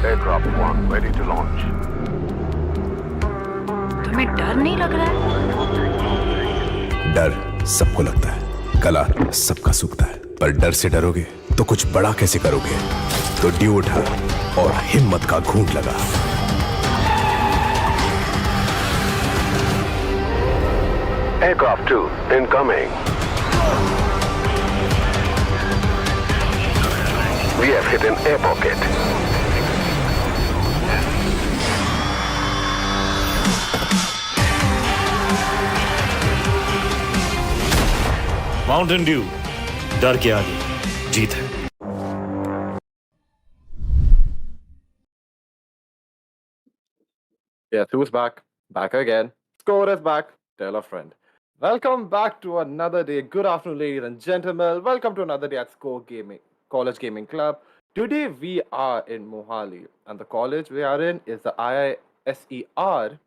Aircraft 1 ready to launch. तुम्हें डर नहीं लग रहा है? डर सबको लगता है, कला सबका सूखता है, पर डर से डरोगे तो कुछ बड़ा कैसे करोगे? तो ड्यू उठा और हिम्मत का घूंट लगा। Aircraft 2 incoming. We have hit an air pocket. Mountain Dew, डर के आगे जीत है। Yes, who's back? Back again. SKOAR is back. Tell a friend. Welcome back to another day. Good afternoon, ladies and gentlemen. Welcome to another day at SKOAR Gaming, College Gaming Club. Today we are in Mohali, and the college we are in is the IISER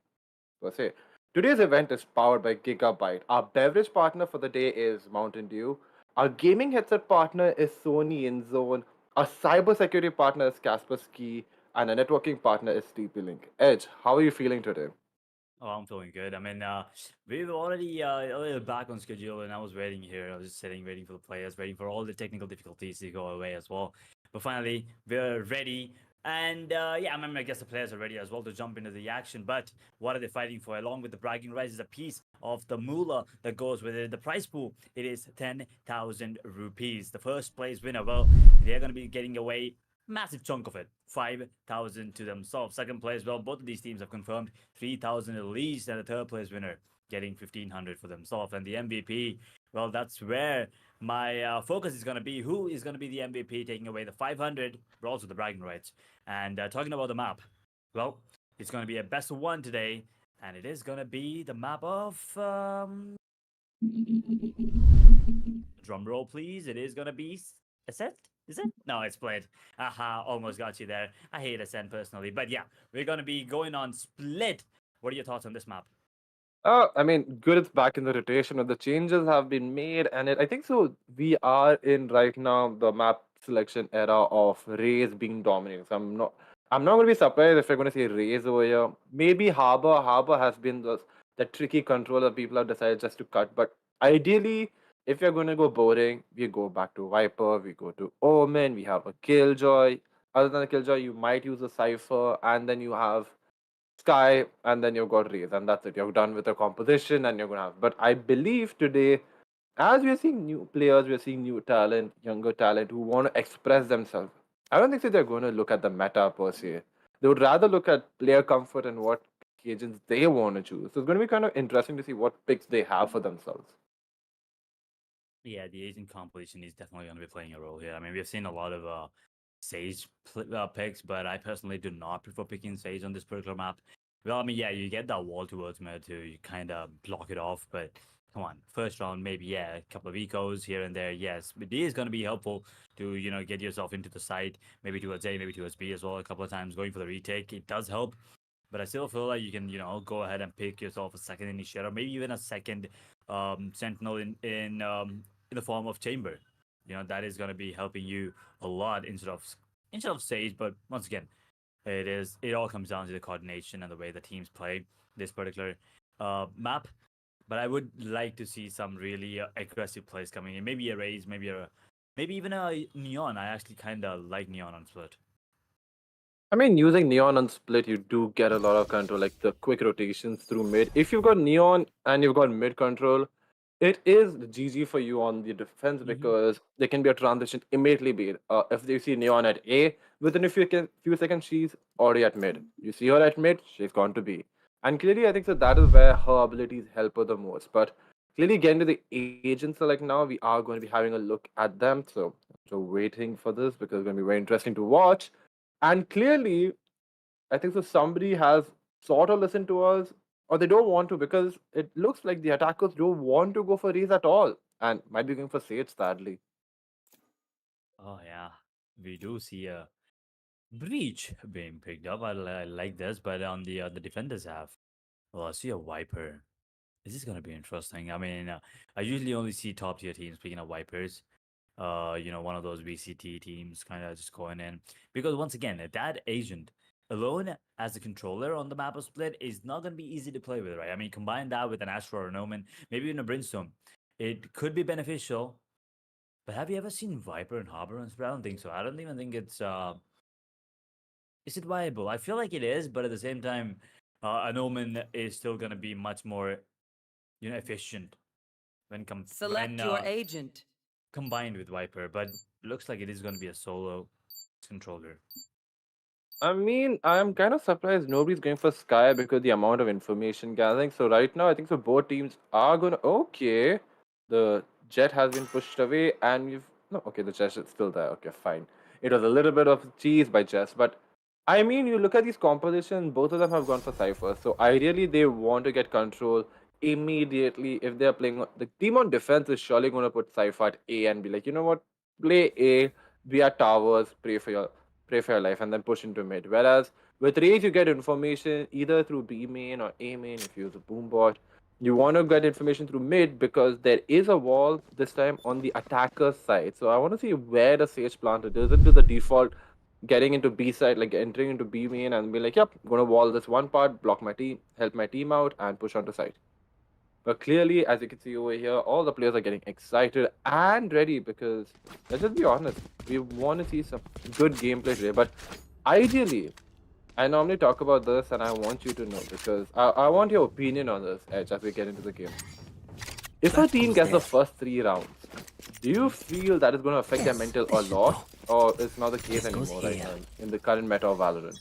per se. Today's event is powered by Gigabyte. Our beverage partner for the day is Mountain Dew. Our gaming headset partner is Sony Inzone. Our cybersecurity partner is Kaspersky. And a networking partner is TP-Link. Edge, how are you feeling today? Oh, I'm feeling good. I mean, we were already a little back on schedule, and I was waiting here. I was just sitting, waiting for the players, waiting for all the technical difficulties to go away as well. But finally, we're ready. And yeah, I mean, I guess the players are ready as well to jump into the action. But what are they fighting for? Along with the bragging rights is a piece of the moolah that goes with it. The prize pool, it is 10,000 rupees. The first place winner, well, they're going to be getting away massive chunk of it, 5,000 to themselves. Second place, well, both of these teams have confirmed 3,000 at least, and the third place winner getting 1,500 for themselves. And the MVP, well, that's where my focus is going to be. Who is going to be the MVP taking away the 500, but also the bragging rights? And talking about the map, well, it's going to be a best of one today, and it is going to be the map of drum roll, please. It is going to be Ascent. Is it? No, it's Split. Aha, almost got you there. I hate Ascent personally. But yeah, we're going to be going on Split. What are your thoughts on this map? I mean, good it's back in the rotation, but the changes have been made, and I think so. We are in right now the map selection era of Rays being dominating. So I'm not going to be surprised if we're going to see Rays over here. Maybe Harbor. Harbor has been the tricky control that people have decided just to cut. But ideally, if you're going to go boring, we go back to Viper, we go to Omen, we have a Killjoy. Other than a Killjoy, you might use a Cypher, and then you have Sky, and then you've got Raze, and that's it. You're done with the composition, and you're going to have. But I believe today, as we're seeing new players, we're seeing new talent, younger talent who want to express themselves. I don't think that they're going to look at the meta per se. They would rather look at player comfort and what agents they want to choose. So it's going to be kind of interesting to see what picks they have for themselves. Yeah, the agent composition is definitely going to be playing a role here. I mean, we've seen a lot of Sage picks, but I personally do not prefer picking Sage on this particular map. Well, I mean, yeah, you get that wall towards mid to kind of block it off, but come on, first round, maybe, yeah, a couple of ecos here and there, yes. But it is going to be helpful to, you know, get yourself into the site, maybe towards A, maybe towards B as well, a couple of times, going for the retake. It does help. but I still feel like you can, go ahead and pick yourself a second initiator, maybe even a second sentinel in the form of chamber. That is going to be helping you a lot instead of Sage. But once again, it all comes down to the coordination and the way the teams play this particular map. But I would like to see some really aggressive plays coming in. Maybe a Raze, maybe even a Neon. I actually kind of like Neon on Split. I mean, using Neon on Split, you do get a lot of control, like the quick rotations through mid. If you've got Neon and you've got mid control, it is GG for you on the defense because there can be a transition immediately made. If they see Neon at A, within a few seconds, she's already at mid. You see her at mid, she's gone to B. And clearly, I think that is where her abilities help her the most. But clearly, getting to the agents select now, we are going to be having a look at them. So waiting for this because it's going to be very interesting to watch. And clearly, I think so somebody has sort of listened to us, or they don't want to because it looks like the attackers don't want to go for Raze at all and might be going for Sage, sadly. Oh yeah, we do see a breach being picked up. I like this, but on the defenders half, well, I see a Viper. This is gonna be interesting. I mean, I usually only see top tier teams picking up Vipers. One of those VCT teams kind of just going in because once again, that agent alone as a controller on the map of Split is not going to be easy to play with, right? I mean, combine that with an Astro or an Omen, maybe even a Brimstone, it could be beneficial. But have you ever seen Viper and Harbor on Split? I don't think so. I don't even think it's is it viable? I feel like it is, but at the same time, an Omen is still going to be much more efficient when Select your agent. combined with Viper, but looks like it is going to be a solo controller. I mean, I'm kind of surprised nobody's going for Sky because the amount of information gathering. So right now, I think so both teams are gonna. Okay, the Jet has been pushed away, and we've no. Okay, the Jet is still there. Okay, fine. It was a little bit of cheese by Jess, but I mean, you look at these compositions. Both of them have gone for Cypher. So ideally, they want to get control immediately. If they're playing, the team on defense is surely going to put Cypher at A and be like, you know what, play A. We are towers. Pray for your life and then push into mid. Whereas with Rage, you get information either through B main or A main if you use a boom bot. You want to get information through mid because there is a wall this time on the attacker's side. So I want to see where the Sage planted. Is it to the default getting into B side, like entering into B main and be like, yep, I'm going to wall this one part, block my team, help my team out and push onto side. But clearly, as you can see over here, all the players are getting excited and ready because, let's just be honest, we want to see some good gameplay today. But ideally, I normally talk about this and I want you to know because I want your opinion on this, Edge, as we get into the game. If a team gets the first 3 rounds, do you feel that is going to affect their mental a lot? Or is not the case anymore right now in the current meta of Valorant?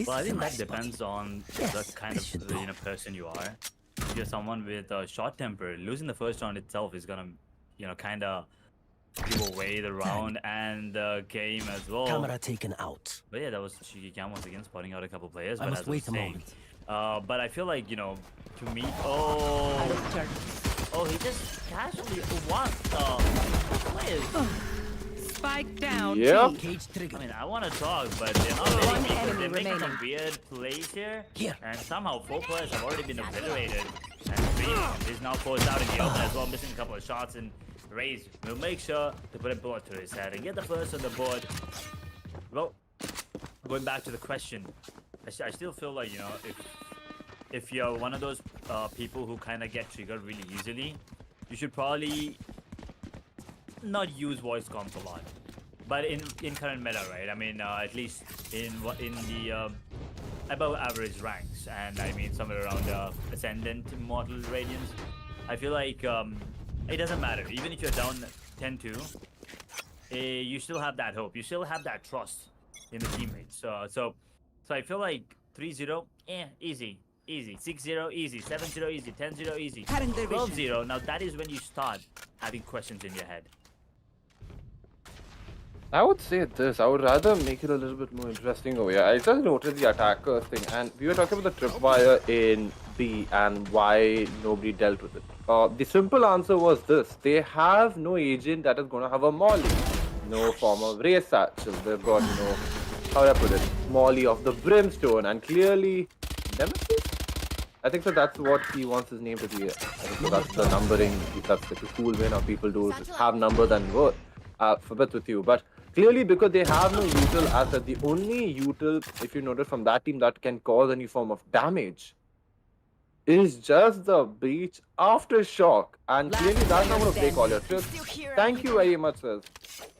Well, I think that depends on the kind of person you are. If you're someone with a short temper, losing the first round itself is gonna, kind of give away the round and the game as well. Camera taken out. But yeah, that was Cheeky Cam once again spotting out a couple players. I But must as I was wait a saying, moment. but I feel like to me, he just casually wants players. Spike down. Yep. T. Cage trigger. I mean, I want to talk, but they're not One letting me. enemy They're making some remaining. weird plays here. Here. And somehow 4 players have already been obliterated. And 3 is now forced out in the open as well, missing a couple of shots. And Raze will make sure to put a bullet to his head and get the first on the board. Well, going back to the question, I still feel like, if you're one of those people who kind of get triggered really easily, you should probably not use voice comms a lot, but in current meta, right? I mean, at least in the above average ranks, and I mean somewhere around ascendant immortal radiance, I feel like it doesn't matter. Even if you're down 10-2, you still have that hope. You still have that trust in the teammates. So I feel like 3-0, easy. 6-0, easy. 7-0, easy. 10-0, easy. 12-0, now that is when you start having questions in your head. I would say this. I would rather make it a little bit more interesting over here. I just noticed the attackers thing, and we were talking about the tripwire in B and why nobody dealt with it. The simple answer was this: they have no agent that is going to have a molly, no form of race satchel. They've got no, how do I put it? Mohali of the Brimstone, and clearly Nemesis. I think so. That's what he wants his name to be. I think so. That's the numbering. That's the cool way now people do is have numbers and word forbid with you. But clearly, because they have no util asset, the only util, if you notice from that team, that can cause any form of damage is just the breach aftershock, and Last clearly that's not player going to break all your standing. trips. Thank you very much, sir.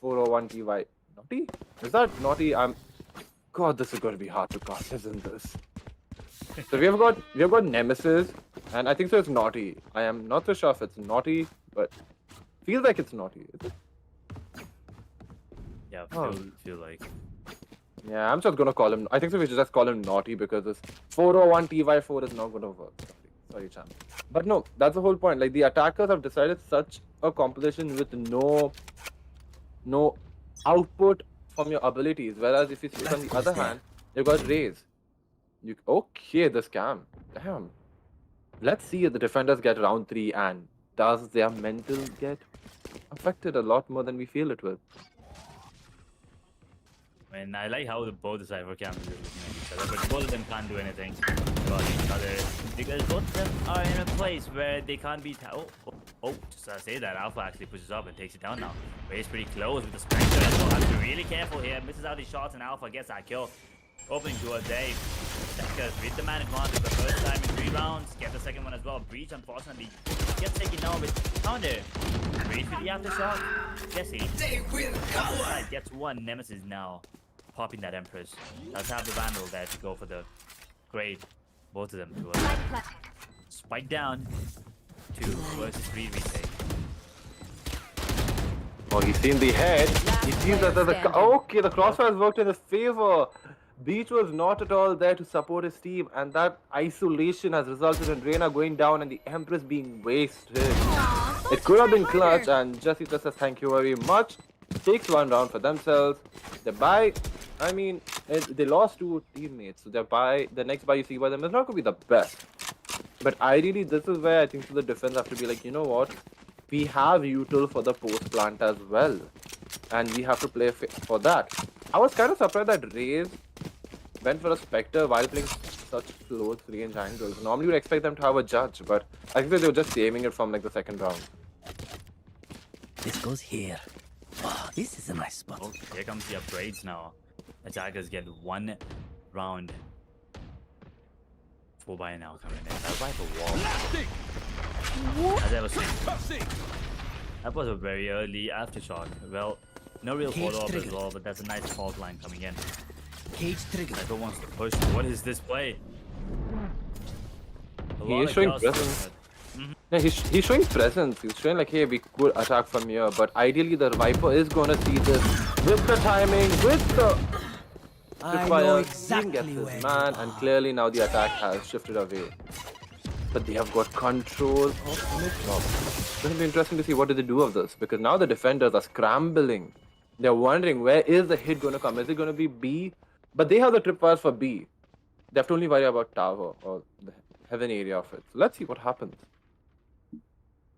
401 TY. Naughty? Is that naughty? God, this is going to be hard to cast, isn't this? So we have got Nemesis, and I think so it's naughty. I am not so sure if it's naughty, but feels like it's naughty. Is it? Yeah, feel like. Yeah, I'm just gonna call him. I think so we should just call him naughty because this 401 TY4 is not gonna work. Sorry, champ. But no, that's the whole point. Like the attackers have decided such a composition with no output from your abilities. Whereas if you see on the other hand, you've got Raze. Okay, the scam. Damn. Let's see if the defenders get round 3 and does their mental get affected a lot more than we feel it will. I mean, I like how both the Cypher camps are looking at each other, but both of them can't do anything about each other because both of them are in a place where they can't be. Just to say that, Alpha actually pushes up and takes it down now. But he's pretty close with the Spectre as well. Has to be really careful here. Misses out his shots, and Alpha gets that kill. Opening towards Dave. Stekkers with the man advantage the first time in 3 rounds. Get the second one as well. Breach, unfortunately, gets taken down with counter. Breach with the aftershock. Jesse. Landslide gets one. Nemesis now popping that Empress. Let's have the Vandal there to go for the grade. Both of them to a spike down. 2 versus 3 retake. Oh, he's seen the head. He sees that okay, the crossfires worked in his favor. Beach was not at all there to support his team, and that isolation has resulted in Reyna going down and the Empress being wasted. It could have been clutch, and Jesse just says thank you very much. Takes 1 round for themselves. They buy. I mean, they lost 2 teammates, so the next buy you see by them is not going to be the best. But ideally, this is where I think the defense have to be like, you know what? We have util for the post plant as well, and we have to play for that. I was kind of surprised that Raze went for a Spectre while playing such close range angles. Normally, you'd expect them to have a judge, but I think they were just aiming it from like the second round. This goes here. Oh, this is a nice spot. Oh, here comes the upgrades now. Attackers get 1 round. 4 by now coming in. That's by the wall. As I was saying. That was a very early aftershock. Well, no real follow-up as well, but that's a nice fault line coming in. Cage trigger. Sniper wants to push. What is this play? He is showing presence. Yeah, he's showing presence. He's showing like, hey, we could attack from here, but ideally the Viper is gonna see this with the timing, with the fire. He gets his man, and clearly now the attack has shifted away. But they have got control of mid-top. It's going to be interesting to see what do they do of this, because now the defenders are scrambling. They're wondering where is the hit going to come. Is it going to be B? But they have the tripwires for B. They have to only worry about tower or the heaven area of it. So let's see what happens.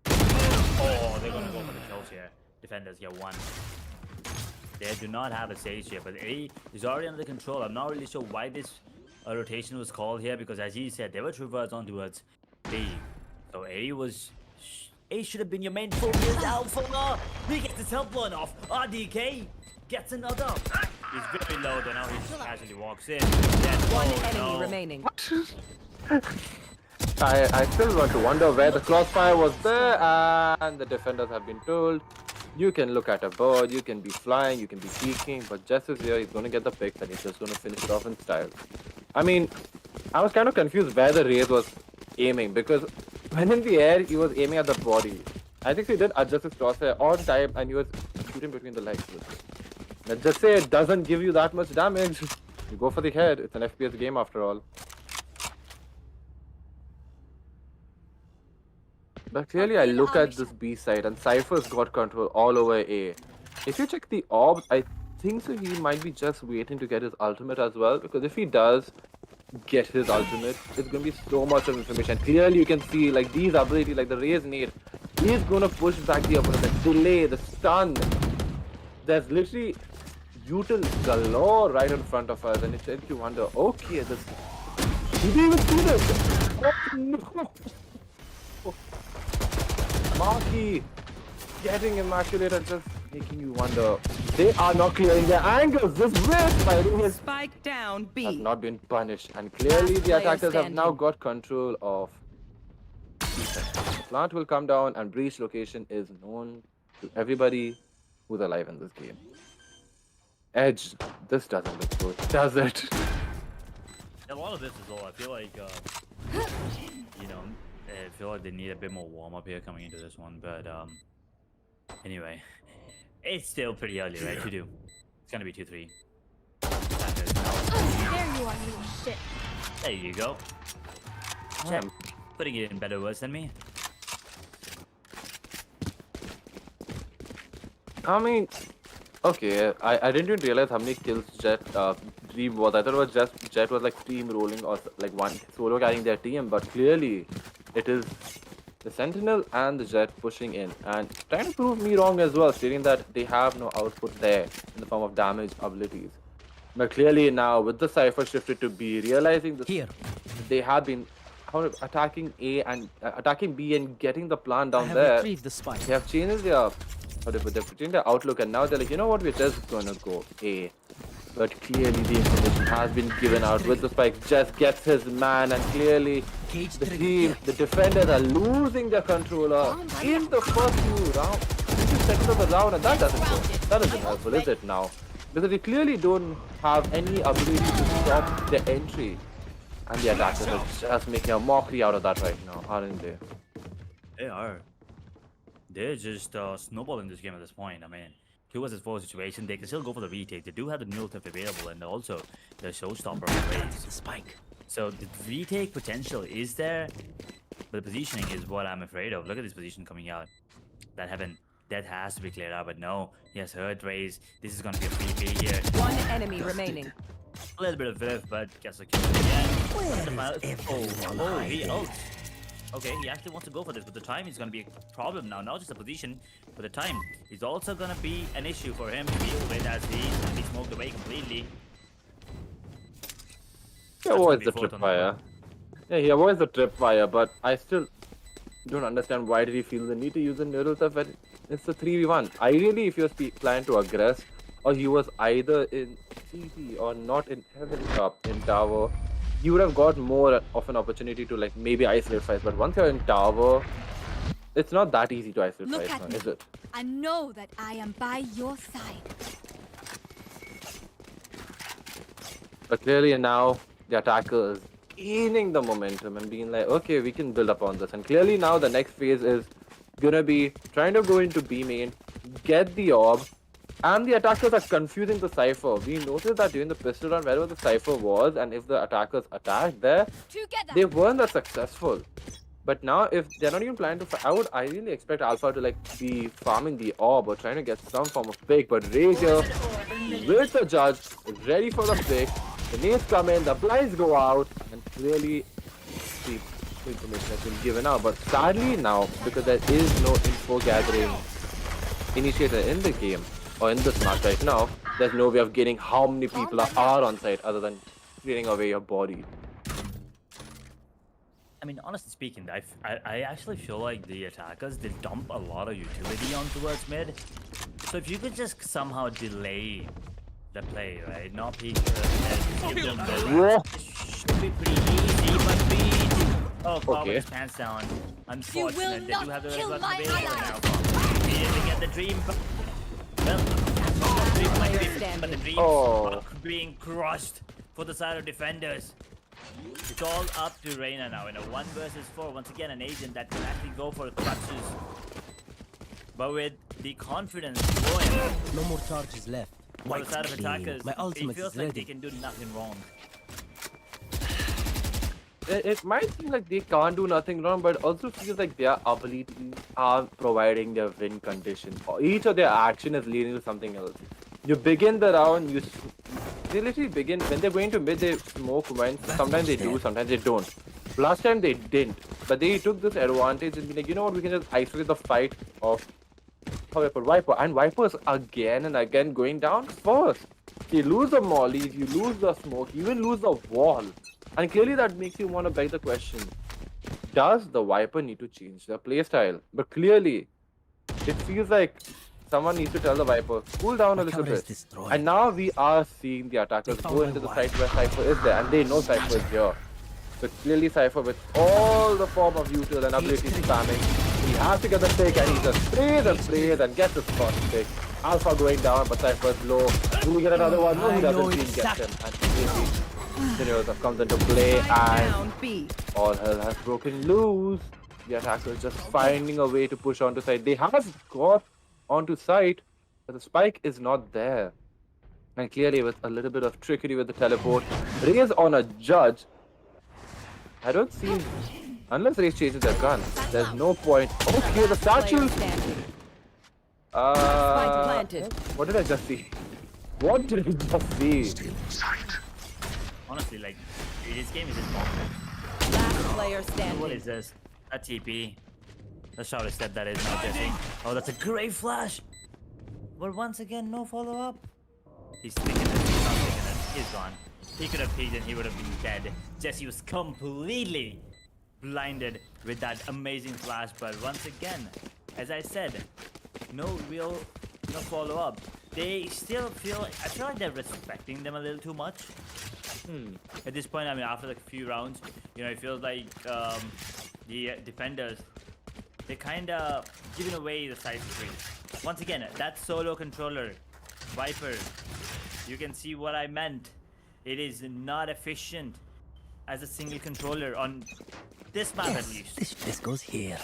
Oh, they're going to go for the kills here. Defenders get 1. They do not have a stage here, but A is already under control. I'm not really sure why this rotation was called here, because as he said, they were traversed on towards B. So A should have been your main focus. Alpha, he gets his health blown off. RDK gets another. He's very low though. Now he just casually walks in. One enemy remaining. I still want to wonder where the crossfire was there, and the defenders have been told, you can look at a bird, you can be flying, you can be peeking, but Jess is here, he's going to get the pick, and he's just going to finish it off in style. I mean, I was kind of confused where the Raze was aiming, because when in the air, he was aiming at the body. I think he did adjust his crosshair on time, and he was shooting between the legs. Let's just say it doesn't give you that much damage. You go for the head, it's an FPS game after all. But clearly I look at this B side and Cypher's got control all over A. If you check the orbs, I think so he might be just waiting to get his ultimate as well, because if he does get his ultimate, it's going to be so much of information. Clearly you can see like these abilities, like the Raze nade, he's going to push back the opponent, the delay, the stun. There's literally util galore right in front of us, and it makes you wonder, okay, this. Did you even see this? Oh, no. Marky getting immaculated, just making you wonder. They are not clearing their angles. This risk by has Spike down B. not been punished, and clearly Last the player attackers have now standing. got control of. The plant will come down, and breach location is known to everybody who's alive in this game. Edge, this doesn't look good, does it? A lot of this is all. I feel like, you know, I feel like they need a bit more warm up here coming into this one. But anyway, it's still pretty early, right? To do. It's gonna be 2-3. There you are, you shit. There you go. Check. Putting it in better words than me. I mean, okay, I didn't even realize how many kills Dream was. I thought it was just Jet was like steamrolling or like one solo carrying their team, but clearly it is the Sentinel and the Jet pushing in and trying to prove me wrong as well, stating that they have no output there in the form of damage abilities. But clearly now with the Cypher shifted to B, realizing that Here. they have been attacking A and attacking B and getting the plant I down have there. retrieved the spike. They have changed their they've changed their outlook, and now they're like, you know what, we're just gonna go A. But clearly the information has been given out with the spike. Just gets his man, and clearly Cage the trigger team, here. the defenders are losing their controller in the first few rounds. This is second of the round, and that isn't helpful, is it now? Because they clearly don't have any ability to stop the entry. And the attackers are just making a mockery out of that right now, aren't they? They are. They're just snowballing this game at this point. I mean, 2 vs 4 situation. They can still go for the retake. They do have the null tip available, and also the showstopper raised. The spike. So the retake potential is there, but the positioning is what I'm afraid of. Look at this position coming out. That has to be cleared out, but no. He has heard raise. This is gonna be a free B here. One enemy remaining. A little bit of whiff, but gets the kill again. Where is everyone Oh, he hiding? ults. Okay, he actually wants to go for this, but the time is going to be a problem now. Not just the position, but the time is also going to be an issue for him to deal with as he's going to be smoked away completely. He avoids the tripwire. Yeah, he avoids the tripwire, but I still don't understand why did he feel the need to use the neural stuff when it's a 3v1. Ideally, if he was planning to aggress, or he was either in CT or not in Heaven Cup in Tower, you would have got more of an opportunity to like maybe isolate fights. But once you're in Tower, it's not that easy to isolate Look fights, at now, me. is it? I know that I am by your side. But clearly now the attackers gaining the momentum and being like, okay, we can build upon this. And clearly now the next phase is gonna be trying to go into B main, get the orb, and the attackers are confusing the Cypher. We noticed that during the pistol round, wherever the Cypher was, and if the attackers attacked there, Together. they weren't that successful. But now, if they're not even planning to fight, I would ideally expect Alpha to like be farming the orb or trying to get some form of pick. But Rage here, with the judge, is ready for the pick. The nades come in, the blinds go out, and clearly the information has been given out. But sadly now, because there is no info gathering initiator in the game, or in this match right now, there's no way of getting how many people are on site other than clearing away your body. I mean, honestly speaking, I actually feel like the attackers, they dump a lot of utility on towards mid. So if you could just somehow delay the play, right? Not peek give them the it should be pretty easy, but oh, Cloud Okay. with his pants down. Unfortunate. will They do not have the kill red my button available ally. now. Immediately get the dream. Well, the dream might be, but the dreams are being crushed for the side of defenders. It's all up to Reyna now in a 1 vs 4. Once again, an agent that can actually go for clutches. But with the confidence going No more charges left. for the White side of clean. attackers, My it ultimate feels is like they ready. can do nothing wrong. It might seem like they can't do nothing wrong, but it also feels like their abilities are providing their win conditions. Each of their action is leading to something else. You begin the round, they literally begin, when they're going to mid, they smoke once. Sometimes they do, sometimes they don't. Last time they didn't, but they took this advantage and be like, you know what, we can just isolate the fight of, how do I put, Viper. And Viper's again and again going down first. You lose the mollies, you lose the smoke, you even lose the wall. And clearly that makes you want to beg the question, does the Viper need to change their playstyle? But clearly, it feels like someone needs to tell the Viper, cool down a little cover is bit. destroyed. And now we are seeing the attackers go into the site where Cypher is there, and they know Cypher is here. So clearly Cypher, with all the form of util and ability spamming, he has to get the pick, and he just sprays and gets the spot pick. Alpha going down, but Cypher's low. Will he get another one? No, he doesn't. Team gets him. And clearly, Scenarios comes into play, Spike and down B. all hell has broken loose. The attackers just finding a way to push onto site. They have got onto site, but the spike is not there. And clearly, with a little bit of trickery with the teleport, Raze on a judge. I don't see, unless Raze changes their gun, there's no point. Okay, the statue. Spike planted. What did I just see? What did I just see? Honestly, like, this game is just bonkers. Last player What standing. is this? A TP. The shortest step that is not Jesse. Oh, that's a great flash. But once again, no follow-up. He's sticking it. He's not sticking it. He's gone. He could have peeked and he would have been dead. Jesse was completely blinded with that amazing flash. But once again, as I said, no follow-up. They still feel, I feel like they're respecting them a little too much. At this point, I mean, after like a few rounds, you know, it feels like the defenders, they're kind of giving away the side screen. Once again, that solo controller, Viper, you can see what I meant. It is not efficient as a single controller on this map at least. This goes here.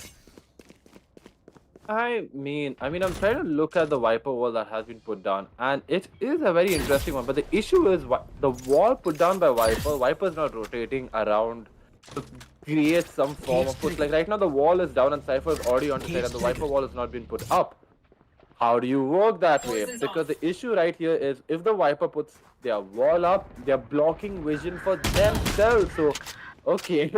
I mean, I'm trying to look at the Viper wall that has been put down, and it is a very interesting one. But the issue is the wall put down by Viper is not rotating around to create some form of push. Like right now, the wall is down and Cypher is already on the side, and the Viper wall has not been put up. How do you work that way? Because the issue right here is if the Viper puts their wall up, they're blocking vision for themselves. So, okay.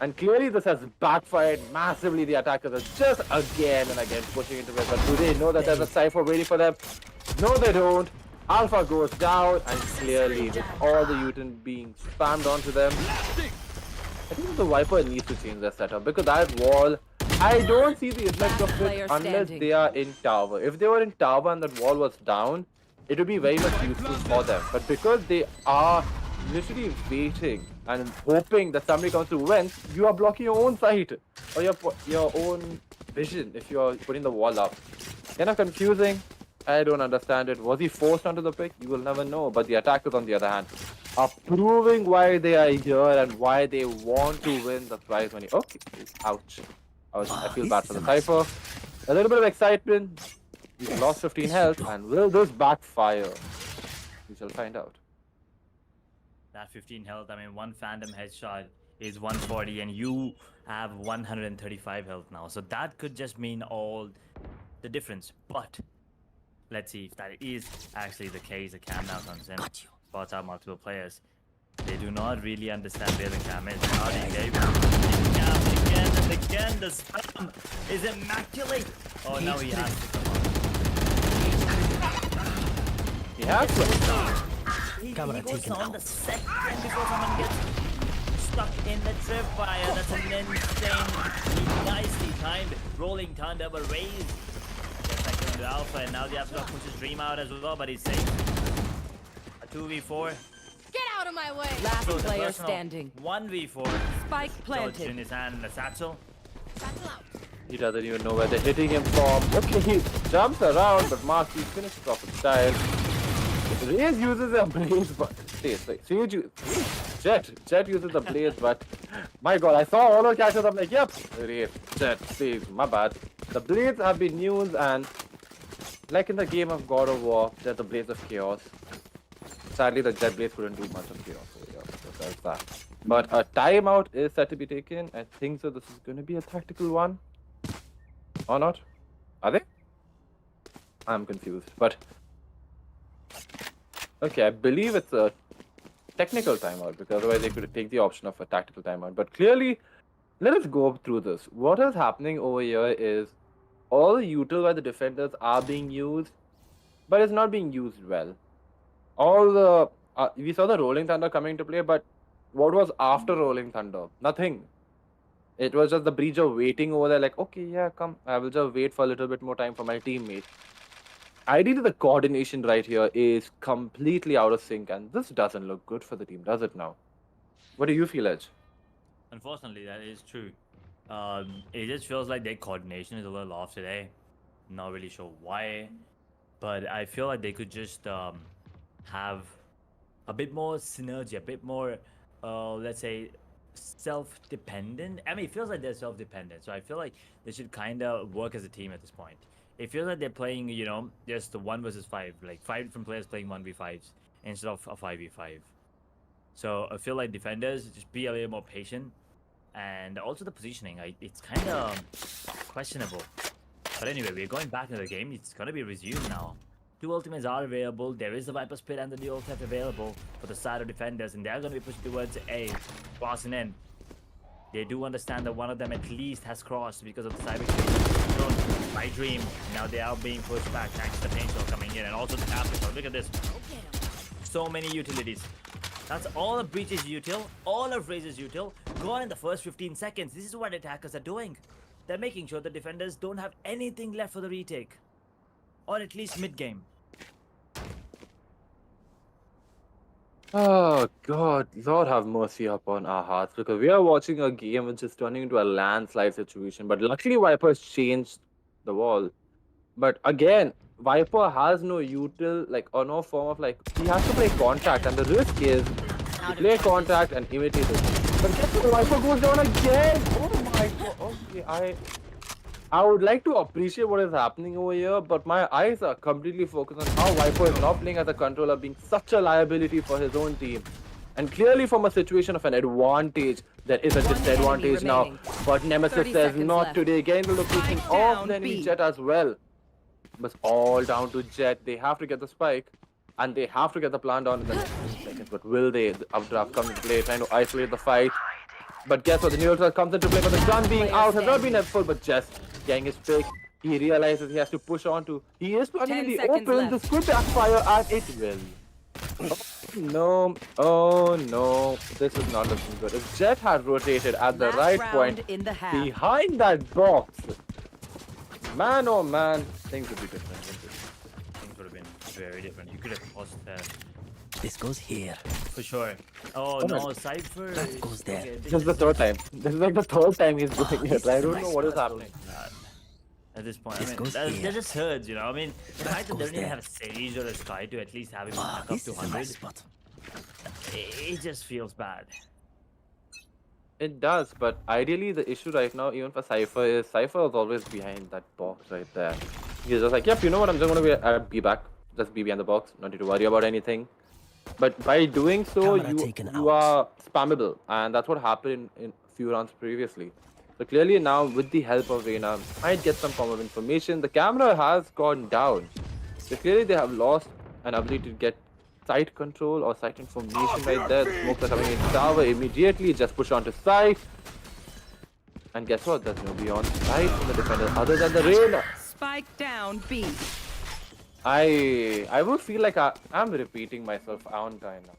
And clearly this has backfired massively. The attackers are just again and again pushing into it. But do they know that there's a Cypher waiting for them? No, they don't. Alpha goes down, and clearly with all the Utin being spammed onto them, I think the Viper needs to change their setup, because that wall, I don't see the effect of it unless they are in tower. If they were in tower and that wall was down, it would be very much useful for them. But because they are literally waiting and hoping that somebody comes through vents, you are blocking your own sight or your own vision if you are putting the wall up. Kind of confusing. I don't understand it. Was he forced onto the pick? You will never know. But the attackers, on the other hand, are proving why they are here and why they want to win the prize money. Okay. Ouch. I feel bad for the Cypher. A little bit of excitement. He's lost 15 health. And will this backfire? We shall find out. That 15 health, I mean, one Phantom headshot is 140 and you have 135 health now. So that could just mean all the difference. But let's see if that is actually the case. The cam now comes in. Spots out multiple players. They do not really understand where the cam is. Now they gave cam again and again. The spam is immaculate. Oh, now he has to come on. He has to. He goes on the second before someone gets stuck in the tripwire. That's an insane, nicely timed rolling thunder, but Raze gets back into Alpha, and now the Absolute pushes Dream out as well, but he's safe. A 2v4. Get out of my way! Last So the player personal standing. 1v4. Spike Dodged planted. in his hand and the satchel. Battle out. He doesn't even know where they're hitting him from. Okay, he jumps around, but Marky finishes off with style. Raze uses a blaze, but Jet uses the blaze, but my god, I saw all the catches. I'm like, yep, Raze, Jet, Sage, my bad. The blades have been used, and like in the game of God of War, there's the Blaze of Chaos. Sadly, the Jet Blaze couldn't do much of chaos over here, so there's that. But a timeout is set to be taken. I think so. This is going to be a tactical one, or not? Are they? I'm confused, but. Okay, I believe it's a technical timeout, because otherwise they could take the option of a tactical timeout. But clearly, let us go through this. What is happening over here is all the util by the defenders are being used, but it's not being used well. all the we saw the Rolling Thunder coming to play, but what was after Rolling Thunder? Nothing. It was just the breach of waiting over there, like, okay, yeah, come, I will just wait for a little bit more time for my teammate. Ideally, the coordination right here is completely out of sync, and this doesn't look good for the team, does it now? What do you feel, Edge? Unfortunately, that is true. It just feels like their coordination is a little off today. Not really sure why, but I feel like they could just have a bit more synergy, a bit more, let's say, self-dependent. I mean, it feels like they're self-dependent, so I feel like they should kind of work as a team at this point. It feels like they're playing, you know, just the 1 versus 5, like 5 different players playing 1v5s instead of a 5v5. So I feel like defenders just be a little more patient, and also the positioning, it's kind of questionable. But anyway, we're going back into the game. It's gonna be resumed now. 2 ultimates are available. There is the Viper Spit and the Dual Theft available for the side of defenders, and they're gonna be pushing towards A, crossing in. They do understand that one of them at least has crossed because of the cyber thrown by Dream. Now they are being pushed back thanks to the paint shell coming in, and also the Capital. Look at this. So many utilities. That's all of Breach is util, all of Raze is util, gone in the first 15 seconds. This is what attackers are doing. They're making sure the defenders don't have anything left for the retake. Or at least mid-game. Oh God, Lord have mercy upon our hearts, because we are watching a game which is turning into a landslide situation. But luckily, Viper's changed the wall. But again, Viper has no util, like, or no form of, like, he has to play contact, and the risk is to play contact and imitate it. But guess what? Viper goes down again. Oh my God. Okay, I would like to appreciate what is happening over here, but my eyes are completely focused on how Viper is not playing as a controller, being such a liability for his own team. And clearly from a situation of an advantage, there is a disadvantage now. remaining. But Nemesis 30 says seconds not left. today, getting the location Spike of down the enemy B. Jet as well. But all down to Jet. They have to get the spike, and they have to get the plan down in the next 2 seconds. But will they? The updraft comes into play, trying to isolate the fight. But guess what? The neutral comes into play, but the gun being out has not been helpful. But just getting his pick, he realizes he has to push on to. He is planning 10 in the seconds open. left. This could backfire, and it will. No, oh no, this is not looking good. If Jet had rotated at the Last right round point in the half. behind that box, man oh man, things would be different. Things would have been very different. You could have crossed there. This goes here. For sure. Oh no, Cypher. That goes there. Okay, This is the third time. This is like the third time he's doing it. I don't know what is that's happening. so bad. At this point, This I mean, goes that here. just hurts, you know. I mean, the fact that they goes don't even there. have a Sage or a Sky to at least have him Ah, back up this to is a nice 100, spot. it just feels bad. It does, but ideally the issue right now, even for Cypher, is Cypher is always behind that box right there. He's just like, yep, you know what, I'm just gonna be back. Just be behind the box, not need to worry about anything. But by doing so, Camera taken you out. are spammable, and that's what happened in a few rounds previously. So clearly now, with the help of Reyna, might get some form of information. The camera has gone down. So clearly they have lost an ability to get site control or site information right there. The smokes are coming in tower immediately, just push onto site. And guess what? There's nobody on site from the defenders other than the Reyna. Spike down B. I would feel like I'm repeating myself, aren't I now?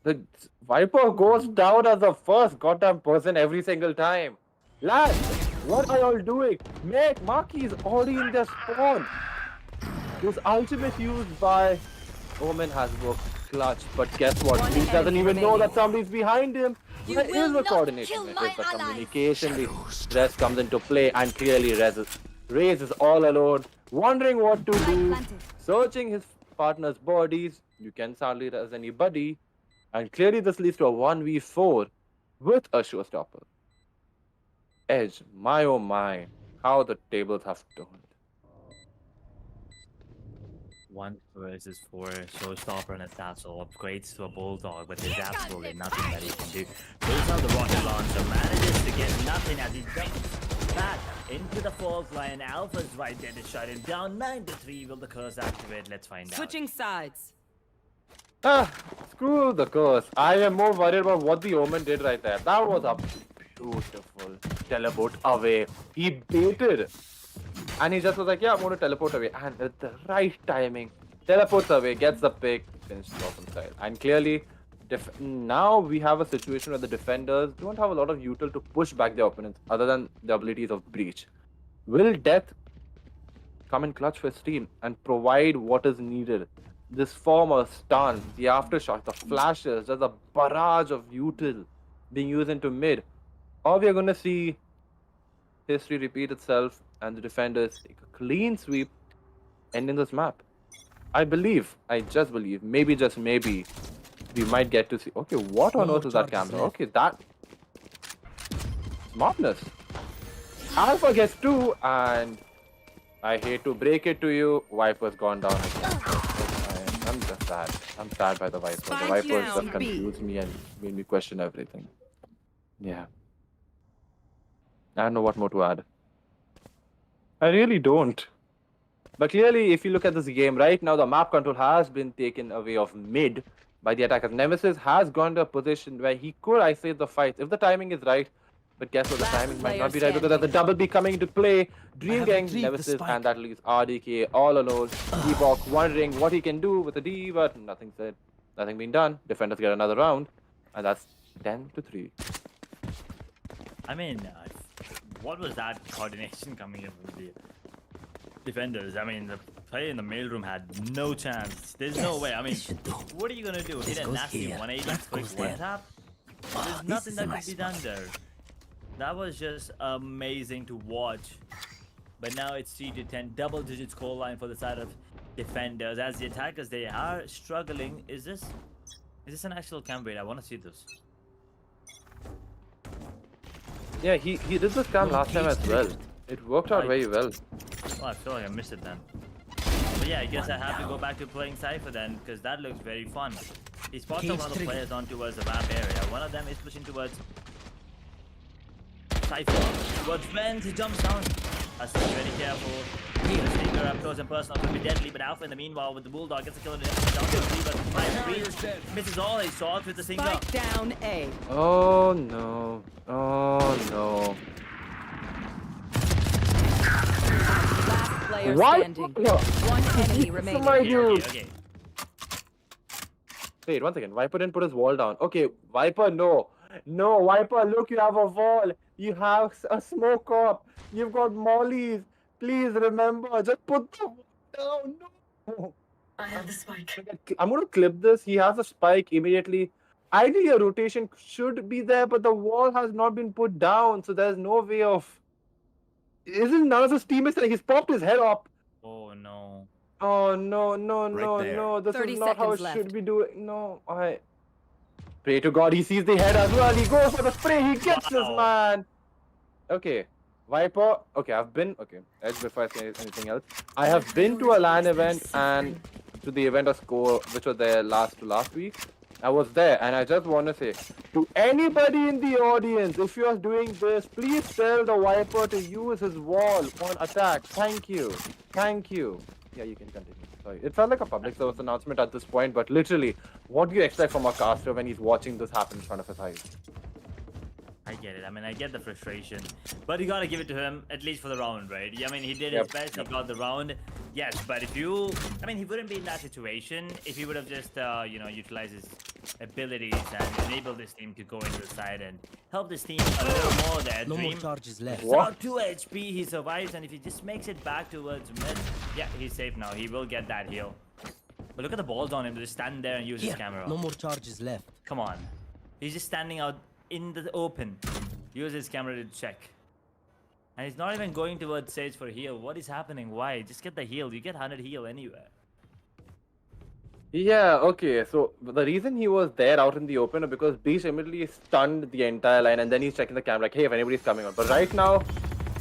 The Viper goes down as the first goddamn person every single time. Lads, what are y'all doing? Mate, Maki is already in their spawn. Those ultimate used by Omen has worked clutch, but guess what? One He doesn't enemy even know that remaining. somebody's behind him. You There will is a not coordination, kill it my is the allies. communication, the Rez comes into play, and clearly Rez is all alone, wondering what to do, searching his partner's bodies. You can sadly res anybody, and clearly this leads to a 1v4 with a showstopper. Edge, my oh my, how the tables have turned. 1 versus 4, showstopper and a satchel upgrades to a bulldog, but there's absolutely nothing that he can do. Pulls out the rocket launcher, manages to get nothing as he jumps back into the fault line. Alpha's right there to shut him down. 9-3. Will the curse activate? Let's find out. Switching sides. Ah, screw the curse. I am more worried about what the Omen did right there. That was a beautiful teleport away. He baited. And he just was like, yeah, I'm going to teleport away. And at the right timing, teleports away, gets the pick. finished it off on side. And clearly, now we have a situation where the defenders don't have a lot of util to push back their opponents other than the abilities of breach. Will Death come in clutch for his team and provide what is needed? This form of stun, the aftershock, the flashes, there's a barrage of util being used into mid. Or we are going to see history repeat itself and the defenders take a clean sweep ending this map. I just believe, maybe just maybe, we might get to see. Okay, what on earth is that camera? Okay, that smartness. Alpha gets 2, and I hate to break it to you, Viper's gone down again. I'm just sad. I'm sad by the Viper. The Spike Viper down, just B. confused me and made me question everything. Yeah. I don't know what more to add. I really don't. But clearly, if you look at this game right now, the map control has been taken away of mid by the attackers. Nemesis has gone to a position where he could isolate the fight if the timing is right. But guess what? The Last timing might player not be right because there's a double B coming into play. Dream have Gang, retrieved the Nemesis, spike. and that leaves RDK all alone. Ebok wondering what he can do with the D, but nothing said. Nothing being done. Defenders get another round. And that's 10-3. I mean, what was that coordination coming in from the defenders? I mean, the player in the mailroom had no chance. There's no way. I mean, what are you gonna do? Hit a goes nasty here. 180 That quick goes one there. tap? Wow, There's this nothing is that a could nice be done spot. there. That was just amazing to watch. But now it's 3-10, double-digit scoreline for the side of defenders. As the attackers, they are struggling. Is this an actual cam? Wait, I want to see this. Yeah, he did this cam last time as well. It worked out very well. Oh, I feel like I missed it then. But yeah, I guess I have to go back to playing Cypher then, because that looks very fun. He spots one of the players on towards the ramp area. One of them is pushing towards Cypher. Towards Vent, he jumps down. Has to be very careful. The sneaker up close and personal could be deadly, but Alpha in the meanwhile with the Bulldog gets a kill and down to 3, but misses all his shots with the single. Spike down A. Oh no. Oh no. Last player Why? standing. No. One enemy remaining. My Okay, dude. okay. Wait, one second. Viper didn't put his wall down. Okay, Viper, no. No, Viper, look, you have a wall. You have a smoke up. You've got mollies. Please remember, just put the wall down. No. I have the spike. I'm going to clip this. He has a spike immediately. Ideally, a rotation should be there, but the wall has not been put down, so there's no way of... Isn't none of his teammates saying he's popped his head up? Oh no. Oh, no, no, no, there. no. This 30 is not how it seconds should left. be doing. No, I... Pray to God he sees the head as well. He goes for the spray. He gets this, Wow. man. Okay. Viper. Okay, I've been... Okay, Edge before I say anything else. I have been to a LAN event and to the event of SKOAR, which was there last week. I was there, and I just want to say to anybody in the audience, if you are doing this, please tell the Viper to use his wall on attack. Thank you. Thank you. Yeah, you can continue. Sorry. It felt like a public service announcement at this point, but literally, what do you expect from a caster when he's watching this happen in front of his eyes? I get it. I mean, I get the frustration, but you gotta give it to him at least for the round, right? I mean, he did his Yep, best. yep. He got the round. Yes, but if I mean, he wouldn't be in that situation if he would have just, utilized his abilities and enabled this team to go into the side and help this team a little more there. No more Dream. charges left. What? About 2 HP, he survives, and if he just makes it back towards mid, yeah, he's safe now. He will get that heal. But look at the balls on him to just stand there and use Here, his camera. no more charges left. Come on. He's just standing out in the open. Use his camera to check. And he's not even going towards Sage for heal. What is happening? Why? Just get the heal. You get 100 heal anywhere. Yeah, okay. So the reason he was there out in the open is because Beast immediately stunned the entire line and then he's checking the camera like, hey, if anybody's coming on. But right now,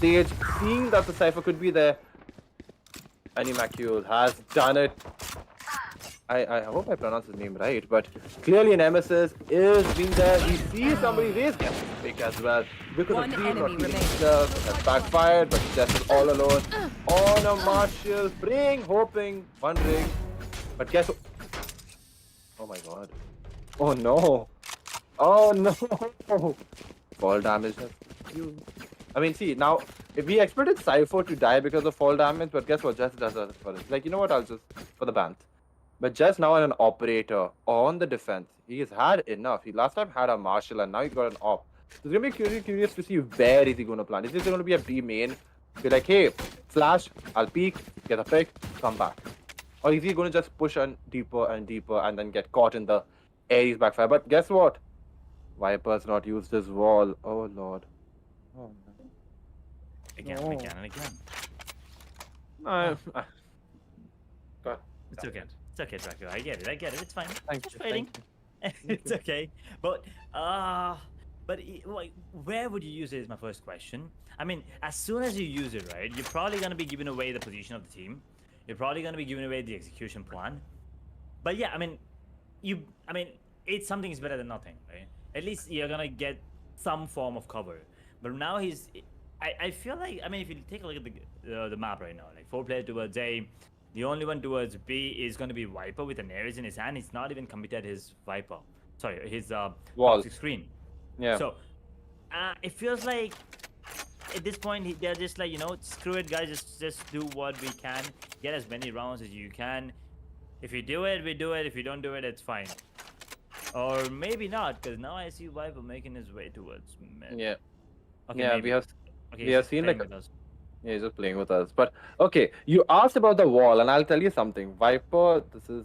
Sage, seeing that the Cypher could be there, Animacule has done it. I hope I pronounced his name right, but clearly Nemesis is being there. He sees somebody raise gets pick as well. Because One of Dream enemy not killing remaining. himself, has backfired, but Jess is all alone. On a Marshall, praying, hoping, wondering. But guess what? Oh my god. Oh no. Oh no. Fall damage. I mean, see, now, if we expected Cypher to die because of fall damage, but guess what? Jess does that for us. Like, you know what? I'll just, for the band. But just now an operator on the defense, he's had enough. He last time had a marshal and now he got an op. So it's gonna be curious to see where is he gonna plant. Is this gonna be a B main? Be like, hey, flash, I'll peek, get a pick, come back. Or is he gonna just push on deeper and deeper and then get caught in the Ares backfire? But guess what? Viper's not used his wall. Oh lord. Oh no. Again, No. again, and again. No. God. It's okay. It's okay, Draco. I get it. I get it. It's fine. Thank Just you, waiting. thank It's okay. But like, where would you use it is my first question. I mean, as soon as you use it, right, you're probably gonna be giving away the position of the team. You're probably gonna be giving away the execution plan. But yeah, I mean, it's something is better than nothing, right? At least you're gonna get some form of cover. But now I feel like, I mean, if you take a look at the map right now, like 4 players towards A, the only one towards B is going to be Viper with an Ares in his hand. He's not even committed his Viper. Sorry, his Wall. toxic screen. Yeah. So it feels like at this point they're just like, screw it, guys. Just do what we can. Get as many rounds as you can. If you do it, we do it. If you don't do it, it's fine. Or maybe not, because now I see Viper making his way towards mid. Yeah. Okay, Yeah, maybe. we have Okay, we have he's seen playing like with us. yeah, he's just playing with us. But okay, you asked about the wall, and I'll tell you something. Viper,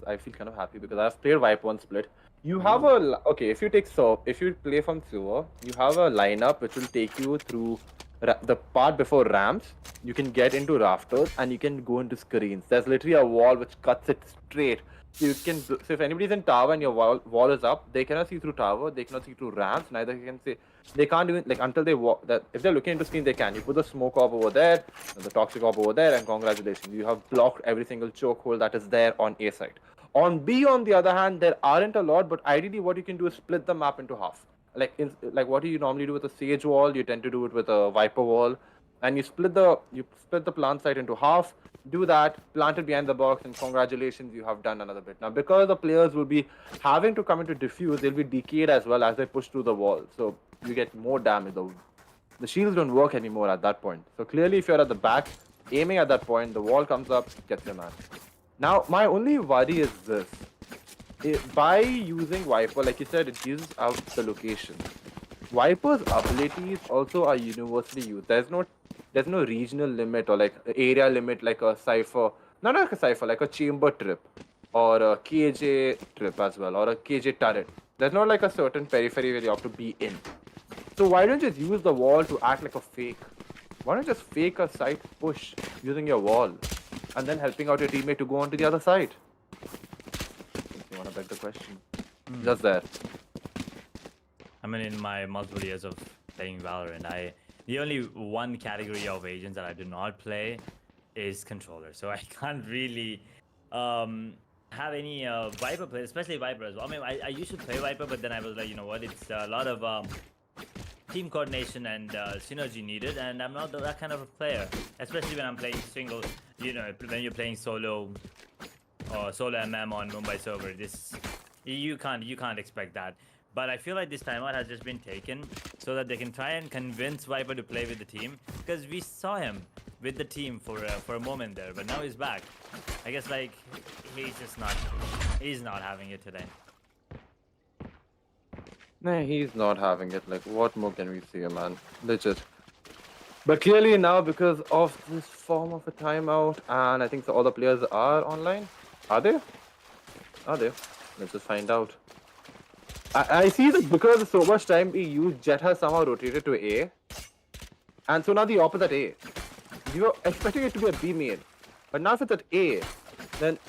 I feel kind of happy because I've played Viper on split. You have okay, if you play from sewer, you have a lineup which will take you through the part before ramps. You can get into rafters and you can go into screens. There's literally a wall which cuts it straight. So you can. So if anybody's in tower and your wall is up, they cannot see through tower. They cannot see through ramps. Neither can see. They can't even like until they walk. That if they're looking into screen, they can. You put the smoke orb over there, the toxic orb over there, and congratulations, you have blocked every single chokehold that is there on A side. On B, on the other hand, there aren't a lot, but ideally, what you can do is split the map into half. Like what do you normally do with a Sage wall? You tend to do it with a Viper wall, and you split the plant site into half. Do that, plant it behind the box, and congratulations, you have done another bit. Now, because the players will be having to come into defuse, they'll be decayed as well as they push through the wall. So you get more damage. The shields don't work anymore at that point. So clearly, if you're at the back, aiming at that point, the wall comes up, gets your man. Now, my only worry is this. By using Viper, like you said, it gives out the location. Viper's abilities also are universally used. There's no regional limit or like area limit like a Cypher. Not like a Cypher, like a chamber trip. Or a KJ trip as well. Or a KJ turret. There's not like a certain periphery where you have to be in. So why don't you just use the wall to act like a fake? Why don't you just fake a side push using your wall? And then helping out your teammate to go on to the other side? You wanna beg the question? Just there. I mean, in my multiple years of playing Valorant, the only one category of agents that I do not play is controller. So I can't really have any Viper play, especially Viper as well. I mean, I used to play Viper, but then I was like, you know what, it's a lot of team coordination and synergy needed, and I'm not that kind of a player, especially when I'm playing single. When you're playing solo or solo MM on Mumbai server, you can't expect that. But I feel like this timeout has just been taken so that they can try and convince Viper to play with the team, because we saw him with the team for a moment there, but now he's back. I guess like he's not having it today. Nah, he's not having it. Like, what more can we see, man? Legit. But clearly now, because of this form of a timeout, and I think all the players are online. Are they? Are they? Let's just find out. I see that because of so much time we used, Jet has somehow rotated to A. And so now the opposite A. We were expecting it to be a B main. But now if it's at A, then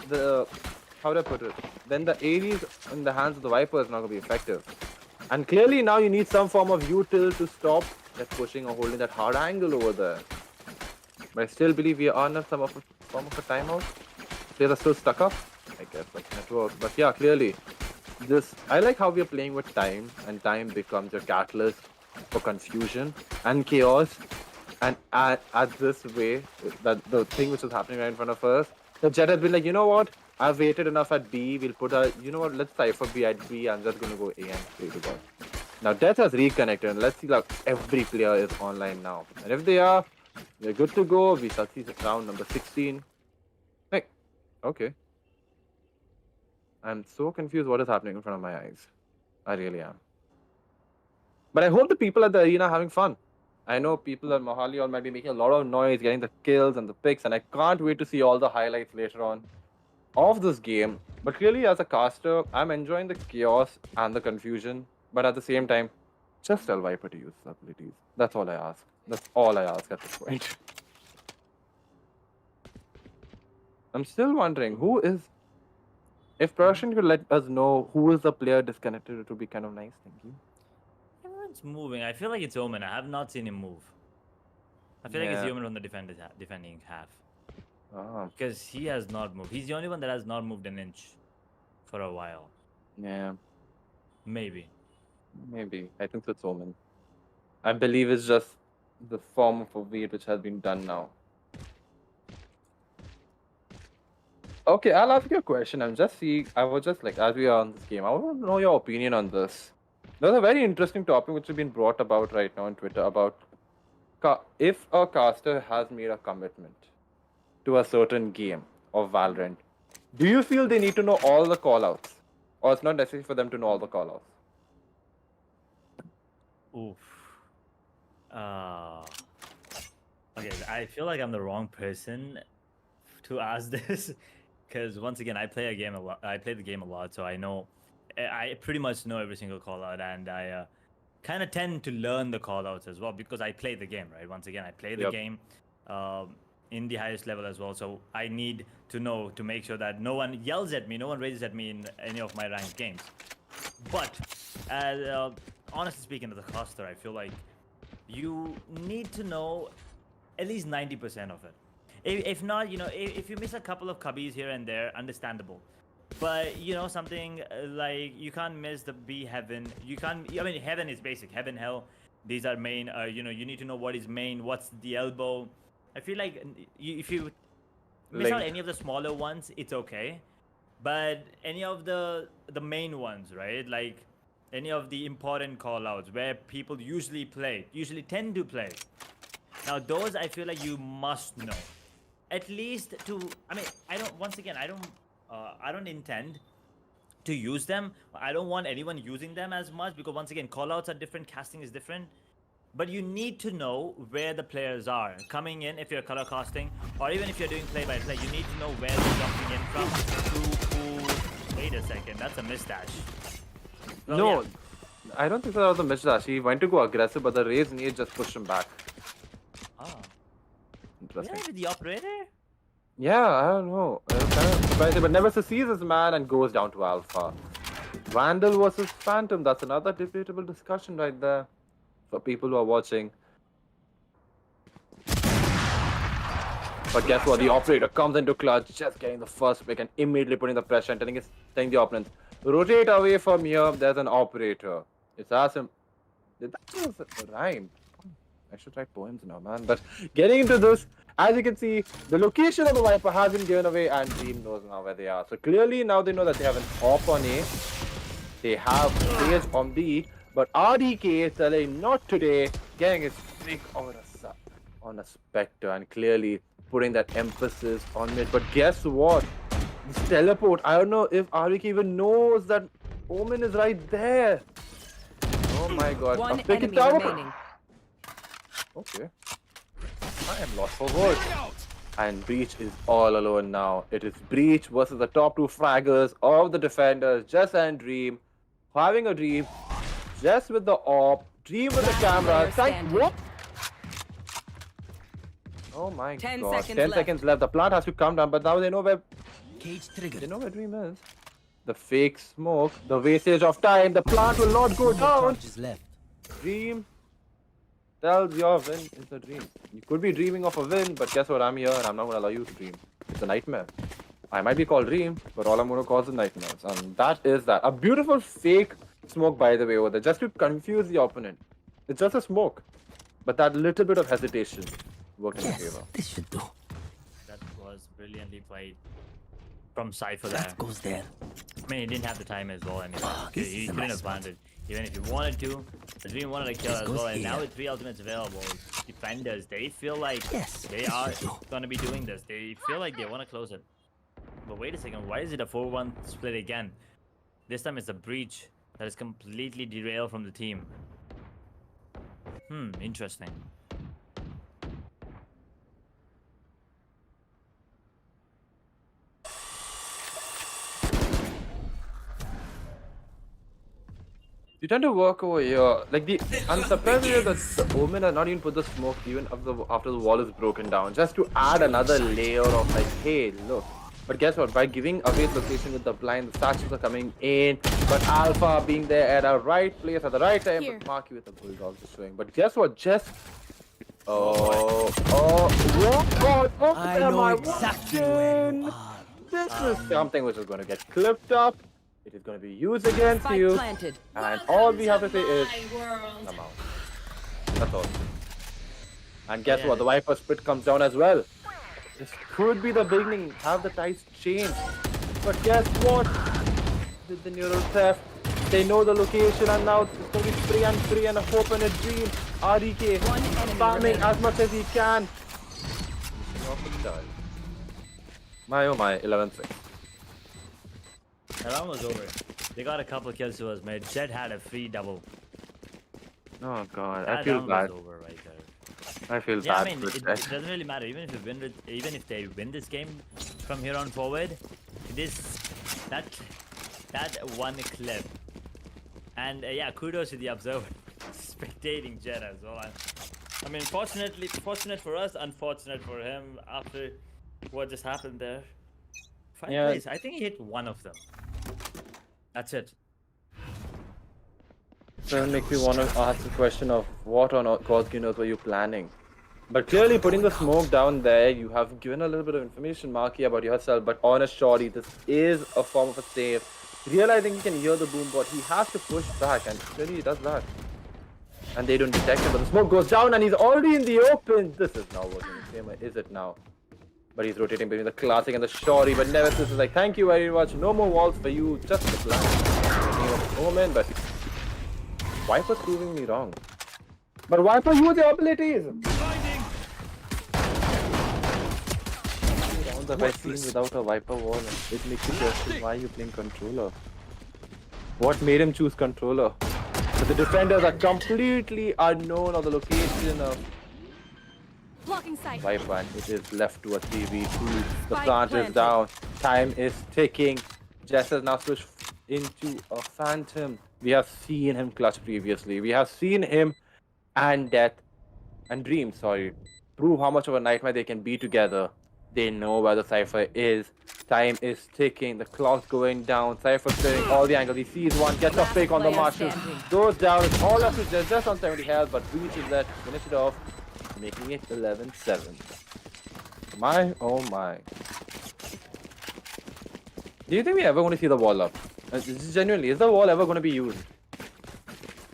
how do I put it? Then the Ares in the hands of the Viper is not going to be effective. And clearly now you need some form of util to stop that pushing or holding that hard angle over there. But I still believe we are in some form of a timeout. Players are still stuck up. I guess that's network. But yeah, clearly. I like how we are playing with time, and time becomes a catalyst for confusion and chaos. And at this way, that the thing which is happening right in front of us, the Jet has been like, you know what? I've waited enough at B. We'll put you know what? Let's Cypher B at B. I'm just gonna go A and pray to God. Now Death has reconnected, and let's see like every player is online now. And if they are, we're good to go. We shall see round number 16. Hey, okay. I'm so confused what is happening in front of my eyes. I really am. But I hope the people at the arena are having fun. I know people at Mohali all might be making a lot of noise, getting the kills and the picks, and I can't wait to see all the highlights later on of this game. But clearly, as a caster, I'm enjoying the chaos and the confusion. But at the same time, just tell Viper to use his abilities. That's all I ask. That's all I ask at this point. I'm still wondering who is. If production could let us know who is the player disconnected, it would be kind of nice. Thank you. Everyone's moving. I feel like it's Omen. I have not seen him move. I feel like it's Yeah. Omen on the defending half. Ah, Because he has not moved. He's the only one that has not moved an inch for a while. yeah, Maybe. maybe. I think it's Omen. I believe it's just the form of a weight which has been done now. Okay, I'll ask you a question. I was just like, as we are on this game, I want to know your opinion on this. There's a very interesting topic which has been brought about right now on Twitter about if a caster has made a commitment to a certain game of Valorant, do you feel they need to know all the callouts? Or it's not necessary for them to know all the callouts? Oof. Okay, I feel like I'm the wrong person to ask this. Because once again, I play the game a lot, so I pretty much know every single call out, and I kind of tend to learn the call outs as well because I play the game, right? Once again, I play the Yep. game in the highest level as well, so I need to know to make sure that no one yells at me, no one raises at me in any of my ranked games. But honestly speaking, as a caster, I feel like you need to know at least 90% of it. If not, if you miss a couple of cubbies here and there, understandable. But something like you can't miss the B heaven. You can't. I mean, heaven is basic. Heaven, hell, these are main. You need to know what is main, what's the elbow. I feel like if you miss out Link. any of the smaller ones, it's okay. But any of the main ones, right? Like any of the important callouts where people usually tend to play. Now those I feel like you must know. At least I don't intend to use them. I don't want anyone using them as much because once again, callouts are different, casting is different. But you need to know where the players are coming in if you're color casting, or even if you're doing play-by-play. You need to know where they're jumping in from. Wait a second, that's a misdash. Well, No, yeah. I don't think that was a misdash. He went to go aggressive, but the raise need just pushed him back. Oh. Interesting. Yeah, with the operator? Yeah, I don't know. Kind of surprising, but Nemesis sees his man and goes down to Alpha. Vandal versus Phantom. That's another debatable discussion right there for people who are watching. But guess what? The operator comes into clutch, just getting the first pick and immediately putting the pressure and telling the opponents, rotate away from here. There's an operator. It's awesome. Did that was a rhyme? I should write poems now, man. But getting into this, as you can see, the location of the Viper has been given away and Dream knows now where they are. So clearly now they know that they have an op on A. They have Sage on B. But RDK is telling not today, getting his pick on a Spectre and clearly putting that emphasis on it. But guess what? This teleport, I don't know if RDK even knows that Omen is right there. Oh my god. One A pick in enemy tower. remaining. Okay. I am lost for words. And Breach is all alone now. It is Breach versus the top two fraggers of the defenders, Jess and Dream. Having a Dream, Jess with the op, Dream with the camera. player standing. What? Oh my 10 god. seconds 10 left. seconds left. The plant has to come down, but now they know where Cage triggered. they know where Dream is. The fake smoke, the wastage of time. The plant will not go down. Charges left. Dream tells your win is a dream. You could be dreaming of a win, but guess what? I'm here and I'm not going to allow you to dream. It's a nightmare. I might be called Dream, but all I'm going to cause is nightmares. And that is that. A beautiful fake smoke, by the way, over there, just to confuse the opponent. It's just a smoke. But that little bit of hesitation worked in Yes, favor. this should do. That was brilliantly played from Cypher there. That goes there. I mean, he didn't have the time as well anyway. this He is a couldn't nice have planted. Even if he wanted to, the Dream wanted to kill This as goes well, and now here. with 3 ultimates available, defenders, they feel like Yes, they this are should do. going to be doing this. They feel like they want to close it. But wait a second, why is it a 4-1 split again? This time it's a breach that is completely derailed from the team. Interesting. You tend to work over here. Like I'm surprised here that the Omen has not even put the smoke even after the wall is broken down, just to add another layer of like, hey, look. But guess what? By giving away the location with the blind, the statues are coming in. But Alpha being there at the right place at the right time, Here. but Marky with the bulldog just showing. But guess what? Just what I am know I exactly where you watching? are. This is something which is going to get clipped up. It is going to be used against Spike you. planted. And all we have to say is, come out. That's all. And guess what? The Viper split comes down as well. This could be the beginning. Have the tides change. But guess what? With the neural theft, they know the location, and now it's going to be 3-3 and a hope and a dream. RDK One enemy farming remaining. as much as he can. My oh my, 11-6. The round was over. They got a couple of kills to us, mate. Jet had a free double. Oh god, That I feel round bad. was over right there. I feel Yeah, I bad. mean, for it Jet. doesn't really matter. Even if they win this game from here on forward, that one clip. And yeah, kudos to the observer, spectating Jet as well. I mean, fortunate for us, unfortunate for him after what just happened there. Five Yeah. plays. I think he hit one of them. That's it. So it makes me want to ask the question of what on God's green earth were you planning? But clearly putting the smoke down there, you have given a little bit of information, Marky, about yourself. But honest shorty, this is a form of a save. Realizing he can hear the boom bot, he has to push back, and clearly he does that. And they don't detect him, but the smoke goes down and he's already in the open. This is not working. Gamer, is it now? But he's rotating between the classic and the shorty, but Nemesis is like, thank you very much. No more walls for you, just the plan. Omen, but Viper's proving me wrong. But Viper, use your abilities! Rounds have I seen without a Viper wall, and it makes you question why you playing controller. What made him choose controller? But the defenders are completely unknown of the location of Blocking sight. Viper, and it is left to a 3v2. The Spike plant is planted. down. Time is ticking. Jess has now switched into a Phantom. We have seen him clutch previously. We have seen him and Death and Dream, prove how much of a nightmare they can be together. They know where the Cypher is. Time is ticking. The clock's going down. Cypher's clearing all the angles. He sees one, gets a pick on the player Marshall. standing. Goes down. It's all up to Jess, just on 70 health, but reaches that, finish it off, making it 11-7. My, oh my. Do you think we ever going to see the wall up? Genuinely, is the wall ever going to be used?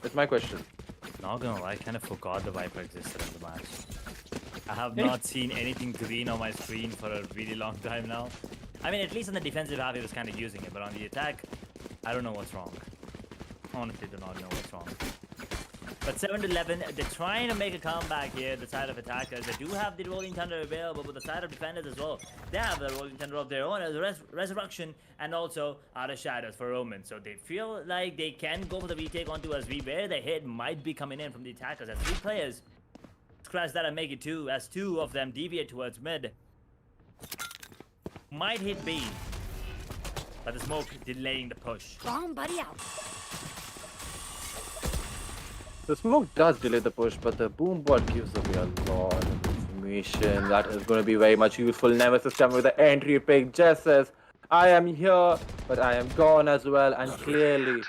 That's my question. Not gonna lie, I kind of forgot the Viper existed in the match. I have not seen anything green on my screen for a really long time now. I mean, at least on the defensive half, he was kind of using it, but on the attack, I don't know what's wrong. Honestly, do not know what's wrong. But 7-11, they're trying to make a comeback here, the side of attackers. They do have the Rolling Thunder available, but the side of defenders as well. They have the Rolling Thunder of their own as Resurrection and also Out of Shadows for Omen. So they feel like they can go for the retake onto us, where the hit might be coming in from the attackers. As 3 players scratch that and make it 2, as 2 of them deviate towards mid. Might hit B, but the smoke delaying the push. Bomb buddy out. The smoke does delay the push, but the boom bot gives away a lot of information that is going to be very much useful. Nemesis coming with the entry pick. Jess says, I am here, but I am gone as well. And clearly,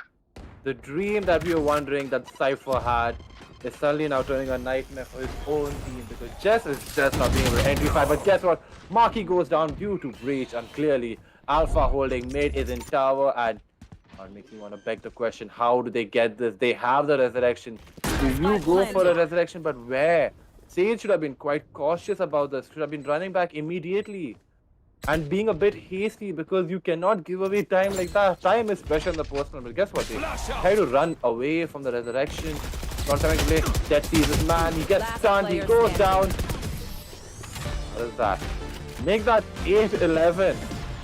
the dream that we were wondering that Cypher had is suddenly now turning a nightmare for his own team, because Jess is just not being able to entry fight. But guess what? Marky goes down due to breach, and clearly Alpha holding mid is in tower, and it makes me want to beg the question, how do they get this? They have the resurrection. Do you go for a resurrection? But where? Sage should have been quite cautious about this. Should have been running back immediately. And being a bit hasty, because you cannot give away time like that. Time is pressure in the personal. But guess what? They try to run away from the resurrection. Not having to play. Dead sees his man. He gets Last stunned. He player goes standing. down. What is that? Make that 8-11.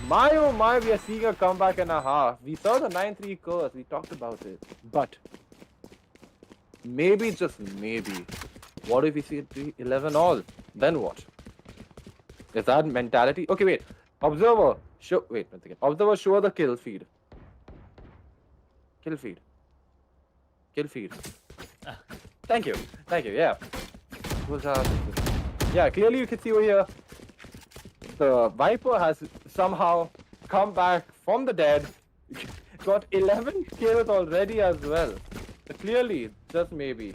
My oh my, we are seeing a comeback and a half. We saw the 9-3 curse. We talked about it. But maybe, just maybe, what if we see it 3-11 all? Then what? Is that mentality? Okay, wait. Observer, show. Wait, one second. Observer, show the kill feed. Kill feed. Kill feed. Thank you. Thank you. Yeah. Yeah, clearly you can see over here. The Viper has somehow come back from the dead. Got 11 kills already as well. So clearly, just maybe.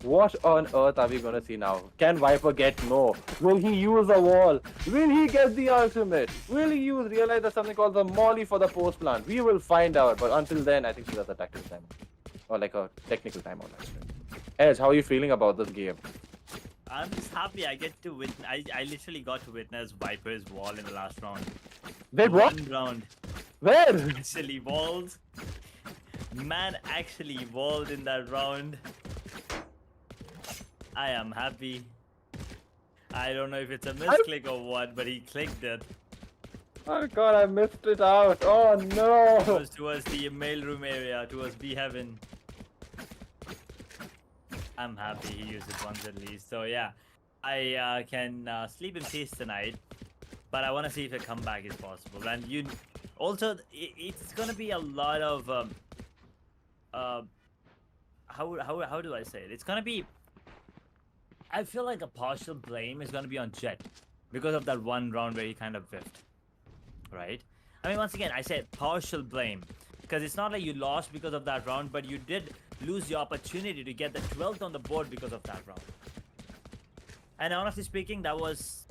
What on earth are we gonna see now? Can Viper get no? Will he use a wall? Will he get the ultimate? Will he realize there's something called the Molly for the post plant? We will find out, but until then, I think that's a tactical time. Or like a technical timeout, actually. Edge, how are you feeling about this game? I'm just happy I get to witness. I literally got to witness Viper's wall in the last round. Wait, what? One round. Where? Actually walled. Man actually walled in that round. I am happy. I don't know if it's a misclick or what, but he clicked it. Oh god, I missed it out. Oh no. It was towards the mailroom area, towards B Heaven. I'm happy he used it once at least. So yeah, I can sleep in peace tonight. But I want to see if a comeback is possible. And you also, it's gonna be a lot of how do I say it? It's gonna be. I feel like a partial blame is gonna be on Jet because of that one round where he kind of whiffed. Right? I mean, once again, I said partial blame because it's not like you lost because of that round, but you did lose the opportunity to get the 12th on the board because of that round. And honestly speaking, that was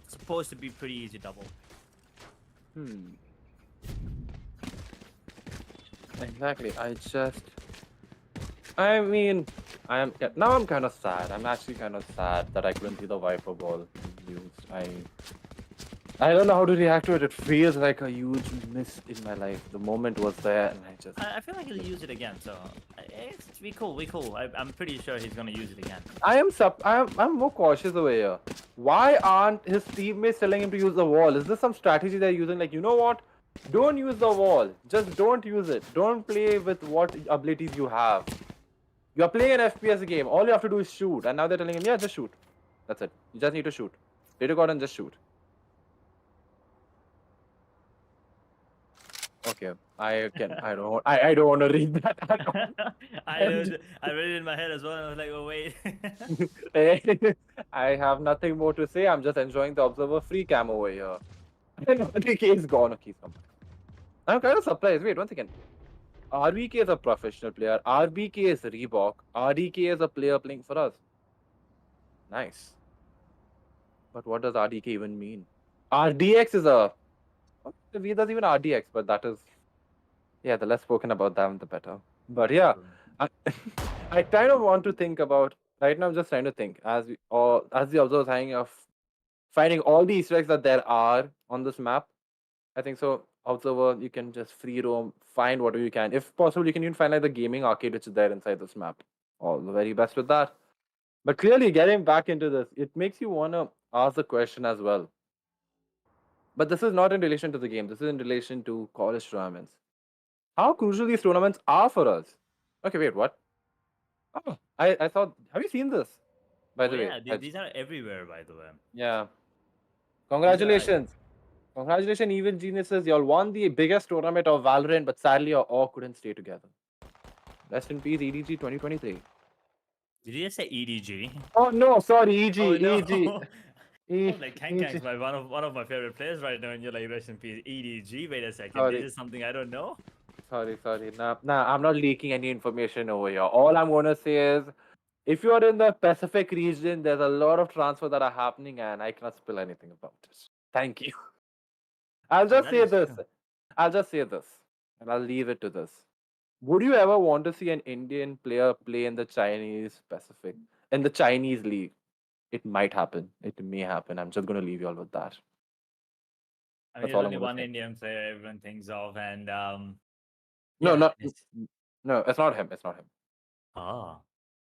supposed to be pretty easy double. Exactly. I mean, now I'm kind of sad. I'm actually kind of sad that I couldn't see the Viper ball used. I don't know how to react to it. It feels like a huge miss in my life. The moment was there, and I feel like he'll use it again. So we cool. I'm pretty sure he's gonna use it again. I'm more cautious over here. Why aren't his teammates telling him to use the wall? Is this some strategy they're using? Like, you know what? Don't use the wall. Just don't use it. Don't play with what abilities you have. You're playing an FPS game. All you have to do is shoot. And now they're telling him, yeah, just shoot. That's it. You just need to shoot. Pray to God and just shoot. Okay, I don't want to read that at all. I read it in my head as well, and I was like, oh wait. I have nothing more to say. I'm just enjoying the observer free cam over here. And RBK is gone. Okay, I'm kind of surprised. Wait, one second. RBK is a professional player. RBK is Reebok. RDK is a player playing for us. Nice. But what does RDK even mean? RDX is a... We doesn't even RDX, but that is... Yeah, the less spoken about them, the better. But yeah, I kind of want to think about... Right now, I'm just trying to think. As the observer is hanging off, finding all the Easter eggs that there are on this map. I think so. Observer, you can just free roam, find whatever you can. If possible, you can even find like the gaming arcade which is there inside this map. All the very best with that. But clearly, getting back into this, it makes you want to ask the question as well. But this is not in relation to the game. This is in relation to college tournaments. How crucial these tournaments are for us. Okay, wait, what? Oh, I thought... Have you seen this? By the way. Yeah, these are everywhere, by the way. Yeah. Congratulations. Congratulations, Evil Geniuses. Y'all won the biggest tournament of Valorant, but sadly, your all couldn't stay together. Rest in peace, EDG 2023. Did you just say EDG? Oh, no, sorry, EG. Oh, no. EG. Like Kankang's one of my favorite players right now, and you're like, rest in peace, EDG. Wait a second, Sorry. this is something I don't know. Sorry. Nah, I'm not leaking any information over here. All I'm gonna say is, if you are in the Pacific region, there's a lot of transfers that are happening, and I cannot spill anything about it. Thank you. I'll just say this, and I'll leave it to this. Would you ever want to see an Indian player play in the Chinese Pacific, in the Chinese league? It might happen. It may happen. I'm just going to leave you all with that. I mean, there's only one Indian player everyone thinks of, and no, it's not him. It's not him. Ah.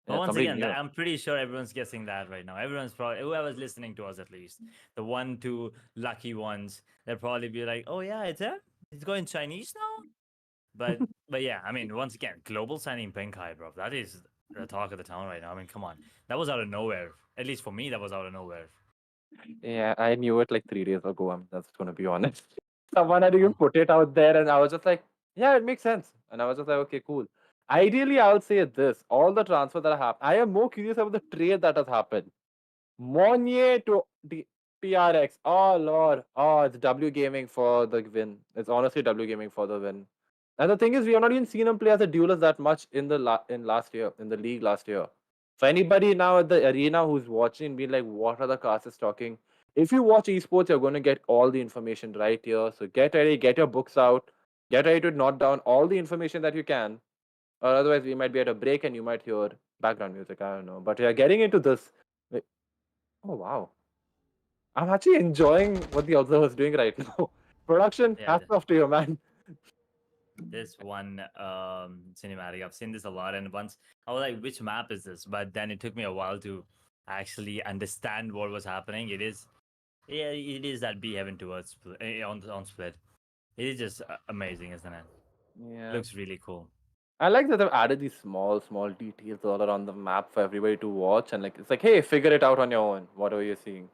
But Yeah, once somebody again, new. I'm pretty sure everyone's guessing that right now. Everyone's probably, whoever's listening to us at least, the 1, 2 lucky ones, they'll probably be like, "Oh yeah, it's going Chinese now." But yeah, I mean, once again, global signing Benkai, bro. That is the talk of the town right now. I mean, come on, that was out of nowhere. At least for me, that was out of nowhere. Yeah, I knew it like 3 days ago. I'm just gonna be honest. Someone had even Oh. put it out there, and I was just like, yeah, it makes sense. And I was just like, okay, cool. Ideally, I'll say this: all the transfer that happened, I am more curious about the trade that has happened. Monnier to the PRX. Oh lord. Oh, it's W Gaming for the win. It's honestly W Gaming for the win. And the thing is, we have not even seen him play as a duelist that much in the last year in the league last year. For anybody now at the arena who's watching, be like, what are the casters talking? If you watch esports, you're going to get all the information right here. So get ready, get your books out, get ready to note down all the information that you can, or otherwise we might be at a break and you might hear background music. I don't know, but we are getting into this. Oh wow. I'm actually enjoying what the observer is doing right now. Production, Yeah, hats off to you, man. this one cinematic, I've seen this a lot, and once I was like, "Which map is this?" But then it took me a while to actually understand what was happening. Yeah, it is that B heaven towards on split. It is just amazing, isn't it? Yeah. Looks really cool. I like that they've added these small details all around the map for everybody to watch, and like it's like, hey, figure it out on your own. Whatever you're seeing.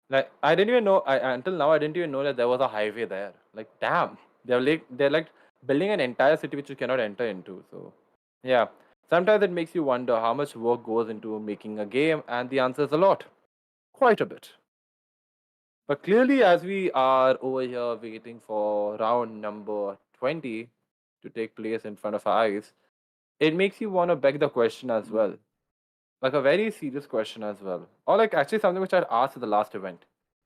Like I didn't even know. Until now I didn't even know that there was a highway there. Like damn, they're like building an entire city which you cannot enter into. So yeah, sometimes it makes you wonder how much work goes into making a game, and the answer is a lot, quite a bit. But clearly, as we are over here waiting for round number 20 to take place in front of our eyes, it makes you want to beg the question as well. Like a very serious question as well. Or like actually something which I asked at the last event.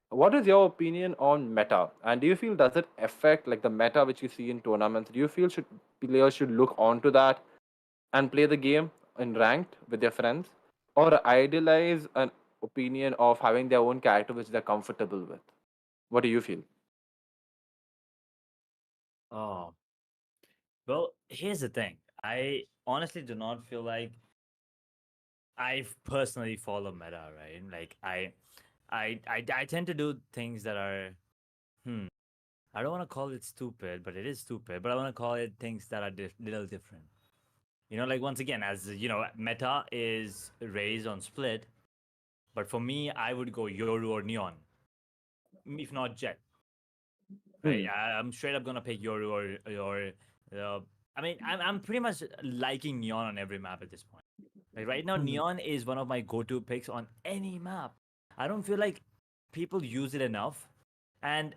What is your opinion on meta? And do you feel does it affect like the meta which you see in tournaments? Do you feel should players should look onto that and play the game in ranked with their friends? Or idealize an opinion of having their own character which they're comfortable with? What do you feel? Oh, well, here's the thing. I honestly do not feel like I personally follow meta, right? Like I tend to do things that are, I don't want to call it stupid, but it is stupid. But I want to call it things that are little different. You know, like once again, as you know, meta is raised on split, but for me, I would go Yoru or Neon, if not Jet. Right? I'm straight up gonna pick Yoru or I mean, I'm pretty much liking Neon on every map at this point. Like right now, Neon is one of my go-to picks on any map. I don't feel like people use it enough, and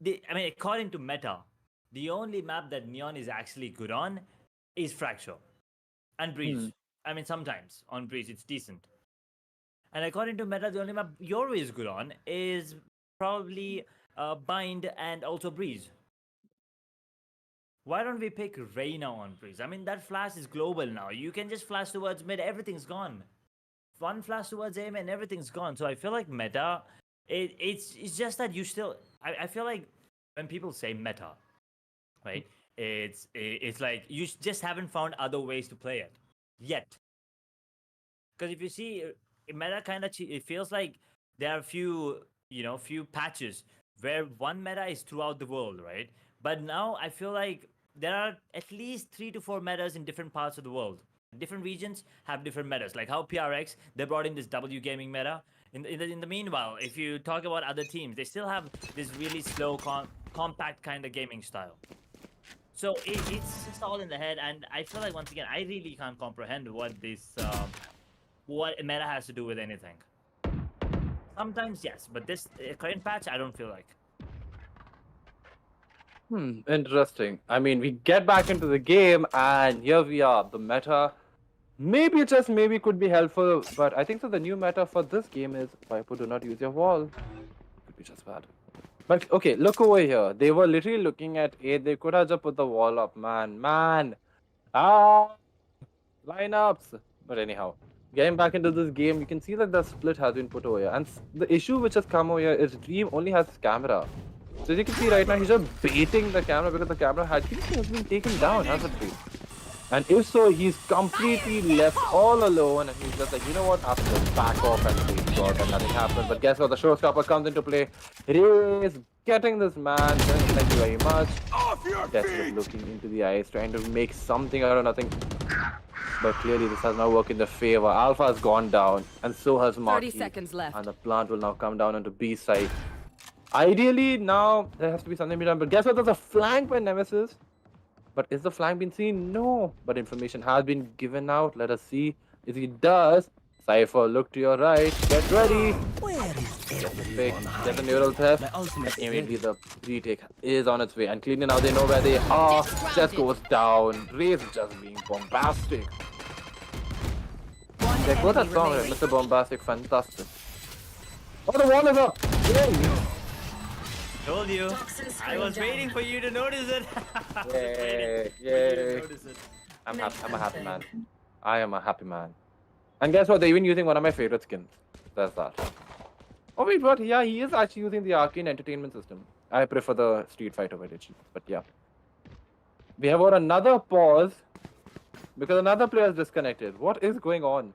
I mean, according to meta, the only map that Neon is actually good on is Fracture and Breeze. I mean, sometimes on Breeze it's decent. And according to meta, the only map Yoru is good on is probably Bind and also Breeze. Why don't we pick Reyna on Breeze? I mean, that flash is global now. You can just flash towards mid, everything's gone. One flash towards aim and everything's gone. So I feel like meta, it's just that you still. I feel like when people say meta, right? It's like you just haven't found other ways to play it yet. Because if you see meta, kind of it feels like there are few patches where one meta is throughout the world, right? But now I feel like there are at least 3 to 4 metas in different parts of the world. Different regions have different metas. Like how PRX, they brought in this W gaming meta. In the meanwhile, if you talk about other teams, they still have this really slow, compact kind of gaming style. So it's just all in the head, and I feel like once again, I really can't comprehend what what meta has to do with anything. Sometimes yes, but this current patch, I don't feel like. Interesting. I mean, we get back into the game, and here we are. The meta, maybe just maybe could be helpful, but I think so. The new meta for this game is Viper, do not use your wall. Could be just bad. But okay, look over here. They were literally looking at A. They could have just put the wall up, man. Lineups. But anyhow, getting back into this game, you can see that the split has been put over here, and the issue which has come over here is Dream only has his camera. So as you can see right now, he's just baiting the camera because the camera has been taken down, hasn't he? And if so, he's completely left all alone, and he's just like, you know what, I'm just back off and wait God and nothing happens. But guess what? The showstopper comes into play. Ray's getting this man. Thank you very much. Desperate looking into the eyes, trying to make something out of nothing. But clearly, this has not worked in their favor. Alpha has gone down, and so has 30 Marky. seconds left. And the plant will now come down onto B side. Ideally, now there has to be something be done. But guess what? There's a flank by Nemesis. But is the flank been seen? No. But information has been given out. Let us see. If he does, Cypher, look to your right. Get ready. Where is everyone Get the neural theft. My ultimate is Immediately the retake is on its way. And clearly now they know where they are. Just goes down. Raze just being bombastic. One Check what that enemy song is. remaining. Mr. Bombastic. Fantastic. Oh, the wall is up. Yay. Told you. I was waiting for you to notice it. Yay. You Yay. notice it. I'm happy. I'm a happy man. I am a happy man. And guess what? They're even using one of my favorite skins. There's that. Oh wait, what? Yeah, he is actually using the Arcane Entertainment System. I prefer the Street Fighter edition, but yeah. We have got another pause because another player is disconnected. What is going on?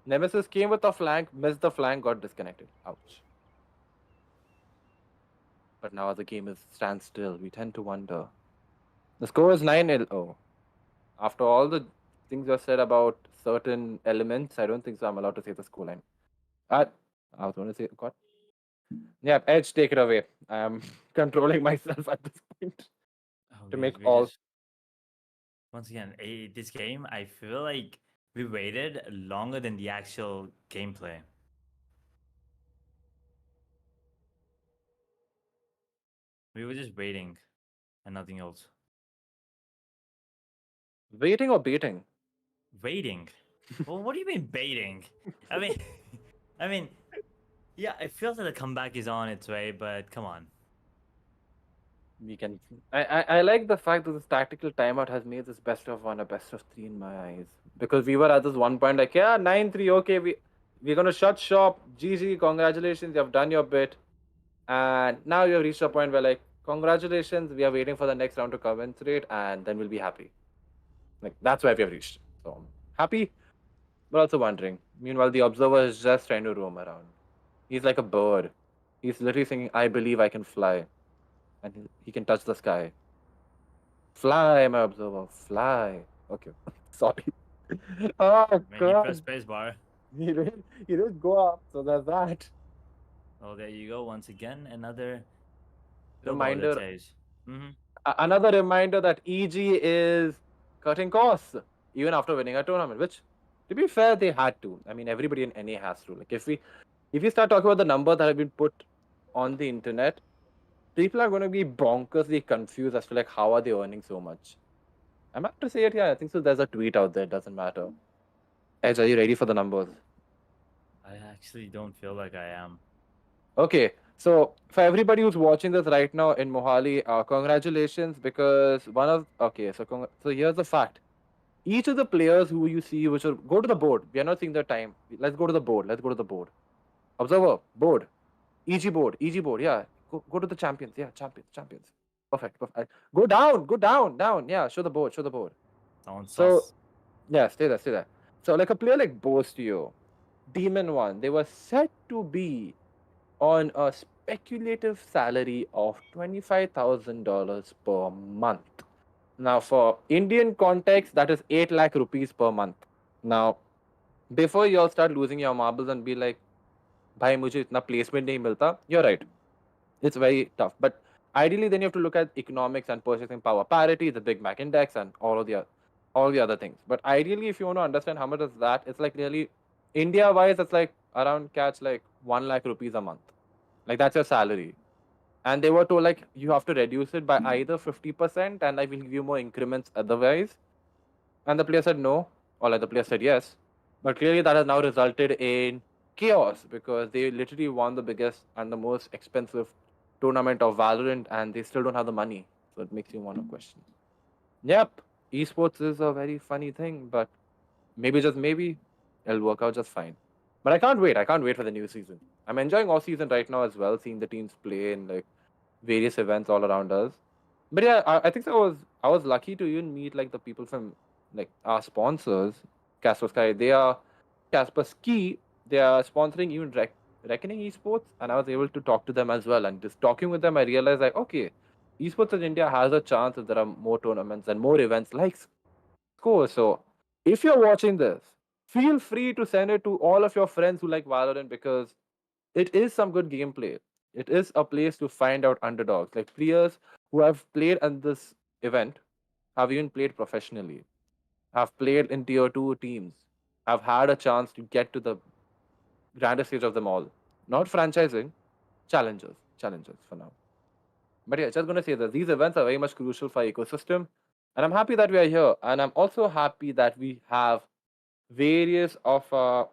Nemesis came with the flank, missed the flank, got disconnected. Ouch. But now the game is standstill. We tend to wonder. The score is 9-0. After all the things you said about certain elements, I don't think so I'm allowed to say the scoreline. I was going to say, what? Yeah, Edge, take it away. I am controlling myself at this point to make all. Once again, this game, I feel like we waited longer than the actual gameplay. We were just waiting and nothing else. Waiting or baiting? Waiting? Well, what do you mean baiting? I mean, I mean, yeah, it feels like the comeback is on its way, but come on. We can. I like the fact that this tactical timeout has made this best of one a best of three in my eyes. Because we were at this one point like, yeah, 9-3, okay, we're gonna shut shop. GG, congratulations, you have done your bit. And now you have reached a point where like, congratulations, we are waiting for the next round to commensurate, and then we'll be happy. Like that's where we have reached. So I'm happy, but also wondering. Meanwhile, the observer is just trying to roam around. He's like a bird. He's literally saying, I believe I can fly. And he can touch the sky. Fly, my observer, fly. Okay, sorry. Oh, When you God. press spacebar. He didn't go up, so there's that. Oh, there you go. Once again, another Reminder. Mm-hmm. Another reminder that EG is cutting costs, even after winning a tournament, which, to be fair, they had to. I mean, everybody in NA has to. Like, if we start talking about the numbers that have been put on the internet, people are going to be bonkersly confused as to like how are they earning so much. I'm about to say it. Yeah, I think so. There's a tweet out there. It doesn't matter. Edge, are you ready for the numbers? I actually don't feel like I am. Okay, so for everybody who's watching this right now in Mohali, congratulations because so here's the fact. Each of the players who you see, which are go to the board. We are not seeing the time. Let's go to the board. Observer board, EG board. Yeah, go to the champions. Yeah, champions. Perfect. Go down. Yeah, show the board. Sounds So sus. yeah, stay there. So like a player like Bostio, Demon One, they were said to be on a speculative salary of $25,000 per month. Now, for Indian context, that is 8 lakh rupees per month. Now, before you all start losing your marbles and be like, "Bhai, mujhe itna placement nahi milta," you're right. It's very tough. But ideally, then you have to look at economics and purchasing power parity, the Big Mac index, and all the other things. But ideally, if you want to understand how much is that, it's like nearly India-wise, it's like around catch like 1 lakh rupees a month. Like that's your salary. And they were told like you have to reduce it by either 50% and I will give you more increments otherwise. And the player said no, or like the player said yes. But clearly that has now resulted in chaos because they literally won the biggest and the most expensive tournament of Valorant and they still don't have the money. So it makes you want to question. Yep, esports is a very funny thing, but maybe just maybe it'll work out just fine. But I can't wait. I can't wait for the new season. I'm enjoying all season right now as well, seeing the teams play in like various events all around us. But yeah, I think so I was lucky to even meet like the people from like our sponsors, Kaspersky, Kaspersky, they are sponsoring even Reckoning Esports, and I was able to talk to them as well. And just talking with them, I realized like, okay, esports in India has a chance if there are more tournaments and more events like SKOAR. So if you're watching this, feel free to send it to all of your friends who like Valorant, because it is some good gameplay. It is a place to find out underdogs, like players who have played in this event, have even played professionally, have played in tier 2 teams, have had a chance to get to the grandest stage of them all. Not franchising, challengers for now. But yeah, just gonna say that these events are very much crucial for our ecosystem, and I'm happy that we are here. And I'm also happy that we have various of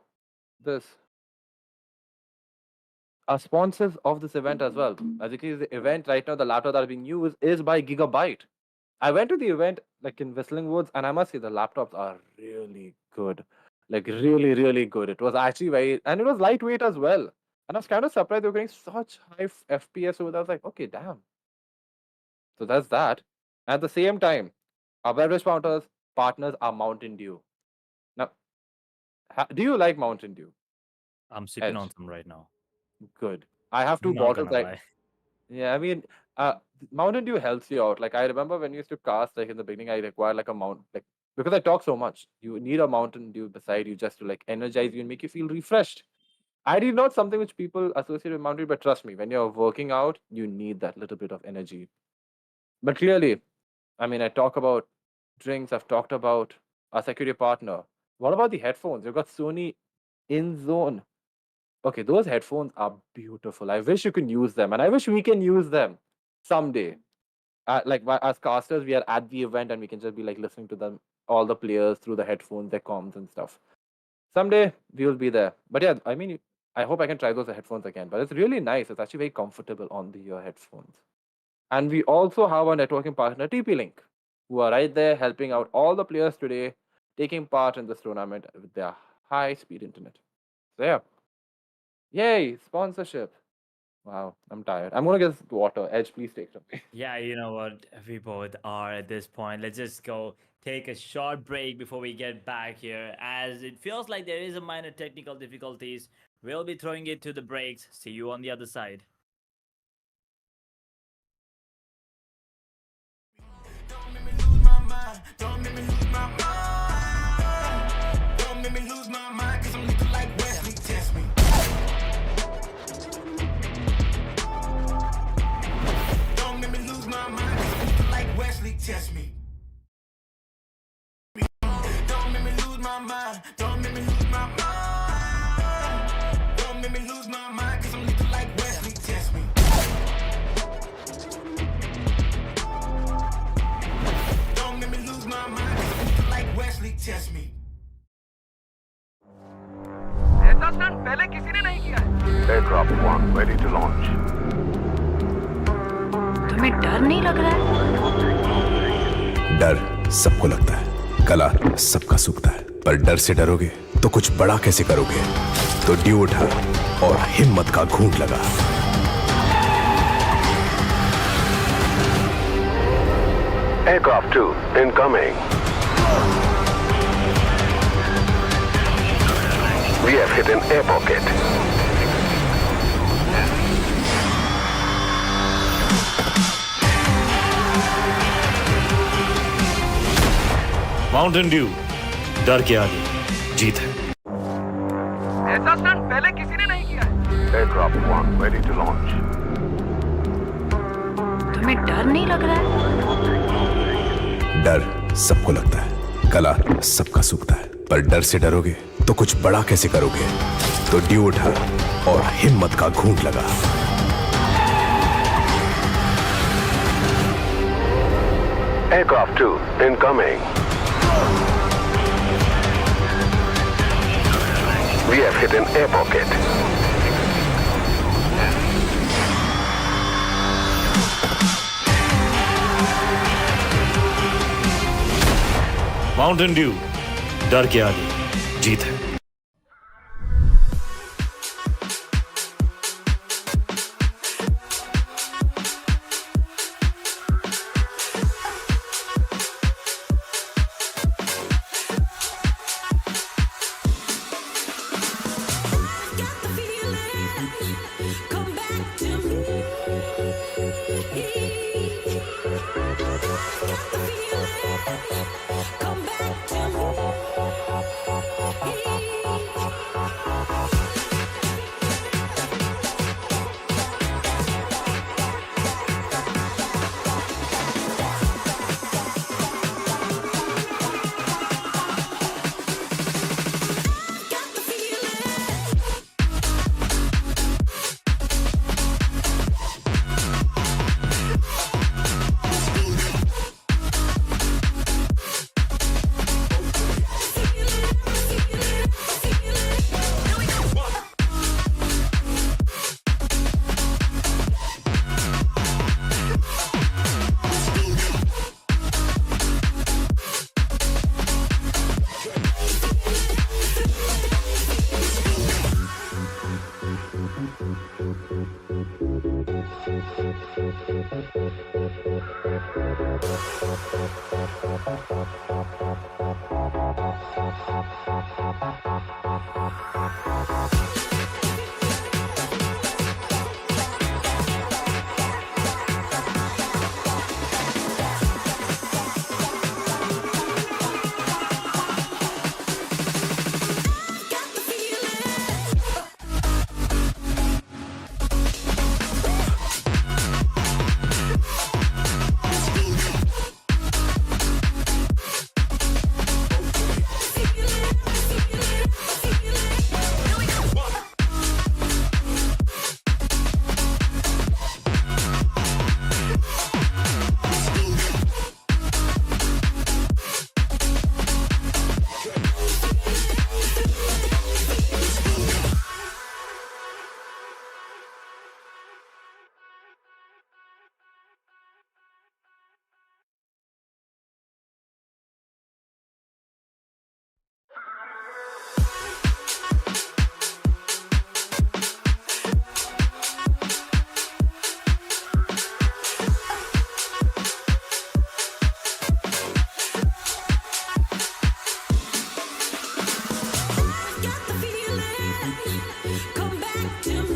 this sponsors of this event as well. As you can see, the event right now, the laptop that are being used is by Gigabyte. I went to the event like in Whistling Woods, and I must say the laptops are really good, like really, really good. It was actually very, and it was lightweight as well. And I was kind of surprised they were getting such high FPS over there. I was like, okay, damn. So that's that. At the same time, our beverage partners are Mountain Dew. Now, do you like Mountain Dew? I'm sipping on Edge. some right now. Good. I have 2 Not bottles. gonna Like, lie. yeah, I mean, Mountain Dew helps you out. Like, I remember when we used to cast, like in the beginning, I required like a like because I talk so much, you need a Mountain Dew beside you just to like energize you and make you feel refreshed. I did not something which people associate with Mountain Dew, but trust me, when you're working out, you need that little bit of energy. But clearly, I mean, I talk about drinks, I've talked about our security partner. What about the headphones? You've got Sony Inzone. Okay, those headphones are beautiful. I wish you can use them, and I wish we can use them someday. As casters, we are at the event and we can just be like listening to them, all the players through the headphones, their comms and stuff. Someday we will be there. But yeah, I mean, I hope I can try those headphones again. But it's really nice. It's actually very comfortable on the headphones. And we also have our networking partner, TP-Link, who are right there helping out all the players today, taking part in this tournament with their high-speed internet. So yeah. Yay, sponsorship. Wow, I'm tired. I'm gonna get water. Edge, please take it away. Yeah, you know what? We both are at this point. Let's just go take a short break before we get back here, as it feels like there is a minor technical difficulties. We'll be throwing it to the breaks. See you on the other side. Don't make me lose my mind. Don't make me lose my mind. Don't make me lose my mind, cause I'm looking like Wesley. Test me. Don't make me lose my mind, cause I'm looking like Wesley. Test me. Don't make me lose my mind. Don't make me lose my mind. Don't make me lose my mind, cause I'm looking like Wesley. Test me. Don't make me lose my mind, cause I'm looking like Wesley. Test me. Aircraft 1 ready to launch. तुम्हें डर नहीं लग रहा है? डर सबको लगता है, कला सबका सूखता है, पर डर से डरोगे तो कुछ बड़ा कैसे करोगे? तो ड्यू उठा और हिम्मत का घूंट लगा। Aircraft 2 incoming. We have hit an air pocket. Mountain Dew, डर के आगे जीत है। Aircraft 1 ready to launch. तुम्हें डर नहीं लग रहा है? डर सबको लगता है, कला सबका सूखता है, पर डर से डरोगे तो कुछ बड़ा कैसे करोगे? तो ड्यू उठा और हिम्मत का घूंट लगा। Aircraft 2 incoming. We have hit an air pocket. Mountain Dew, डर के आगे जीत है। back to me. Come back to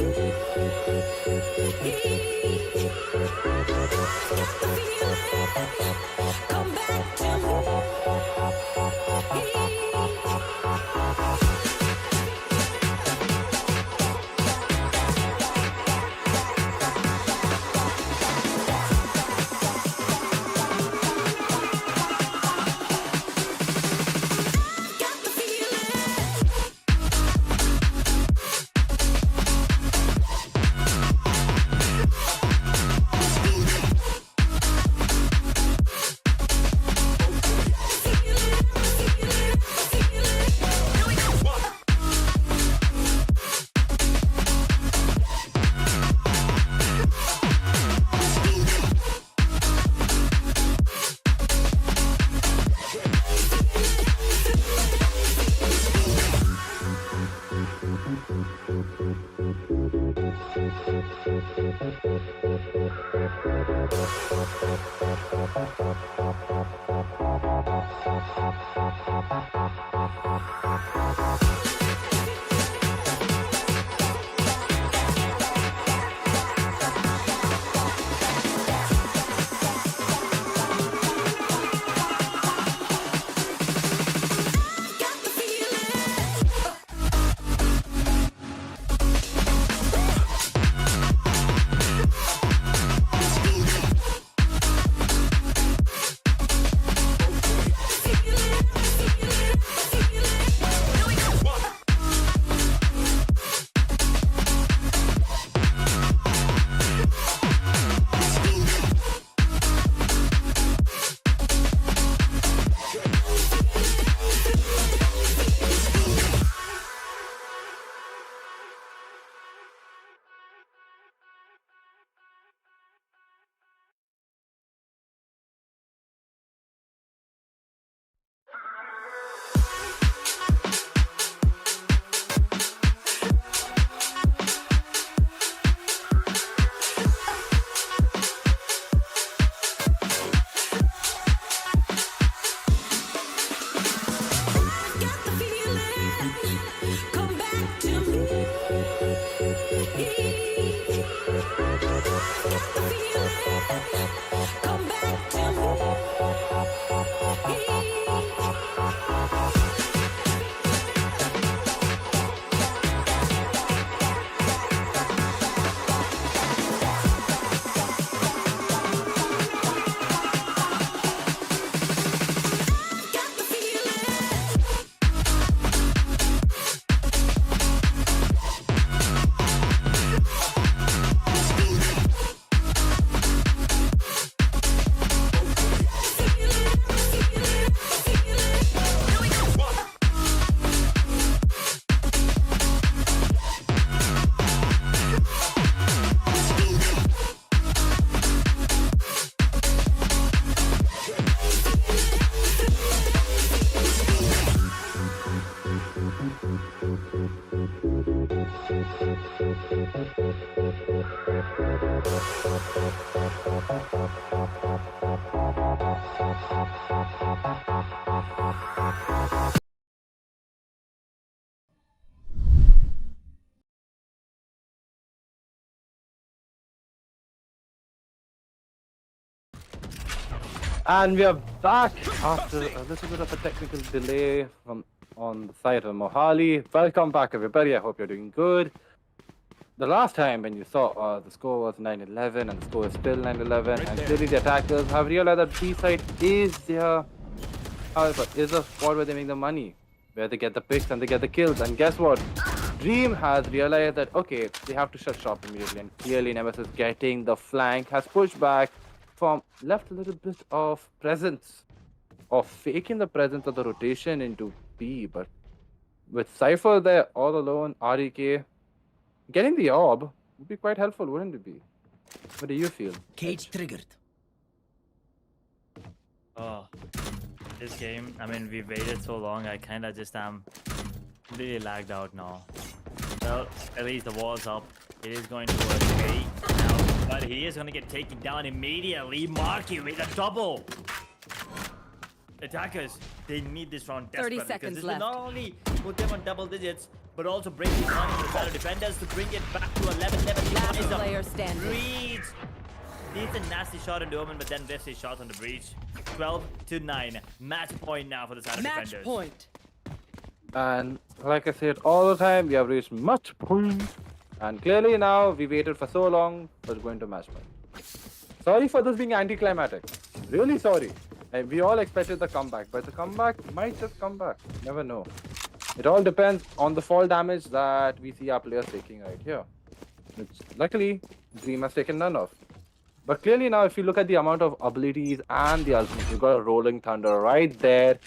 And we are back after a little bit of a technical delay on the side of Mohali. Welcome back, everybody. I hope you're doing good. The last time when you saw the score was 9-11 and the score is still 9-11, and clearly the attackers have realized that B side is their, however, is a spot where they make the money, where they get the picks and they get the kills. And guess what? Dream has realized that, okay, they have to shut shop immediately, and clearly Nemesis getting the flank has pushed back from, left a little bit of presence, of faking the presence of the rotation into B. But with Cypher there all alone, REK getting the orb would be quite helpful, wouldn't it be? What do you feel? Cage triggered. Oh, this game, I mean, we waited so long, I kind of just am really lagged out now. Well, at least the wall's up. It is going towards A now, but he is going to get taken down immediately. Marky with a double. Attackers, they need this round 30 desperately, because seconds this left. will not only put them on double digits, but also bring the money to the side of defenders to bring it back to 11. Last player standing. Breach. Needs a nasty shot into Omen, but then whiffs his shot on the breach. 12-9. Match point now for the side of Match defenders. point. And like I said all the time, we have reached match point. And clearly now, we waited for so long, but going to match point. Sorry for this being anticlimactic. Really sorry. And we all expected the comeback, but the comeback might just come back. Never know. It all depends on the fall damage that we see our players taking right here. Which luckily, Dream has taken none of. But clearly now, if you look at the amount of abilities and the ultimate, you've got a Rolling Thunder right there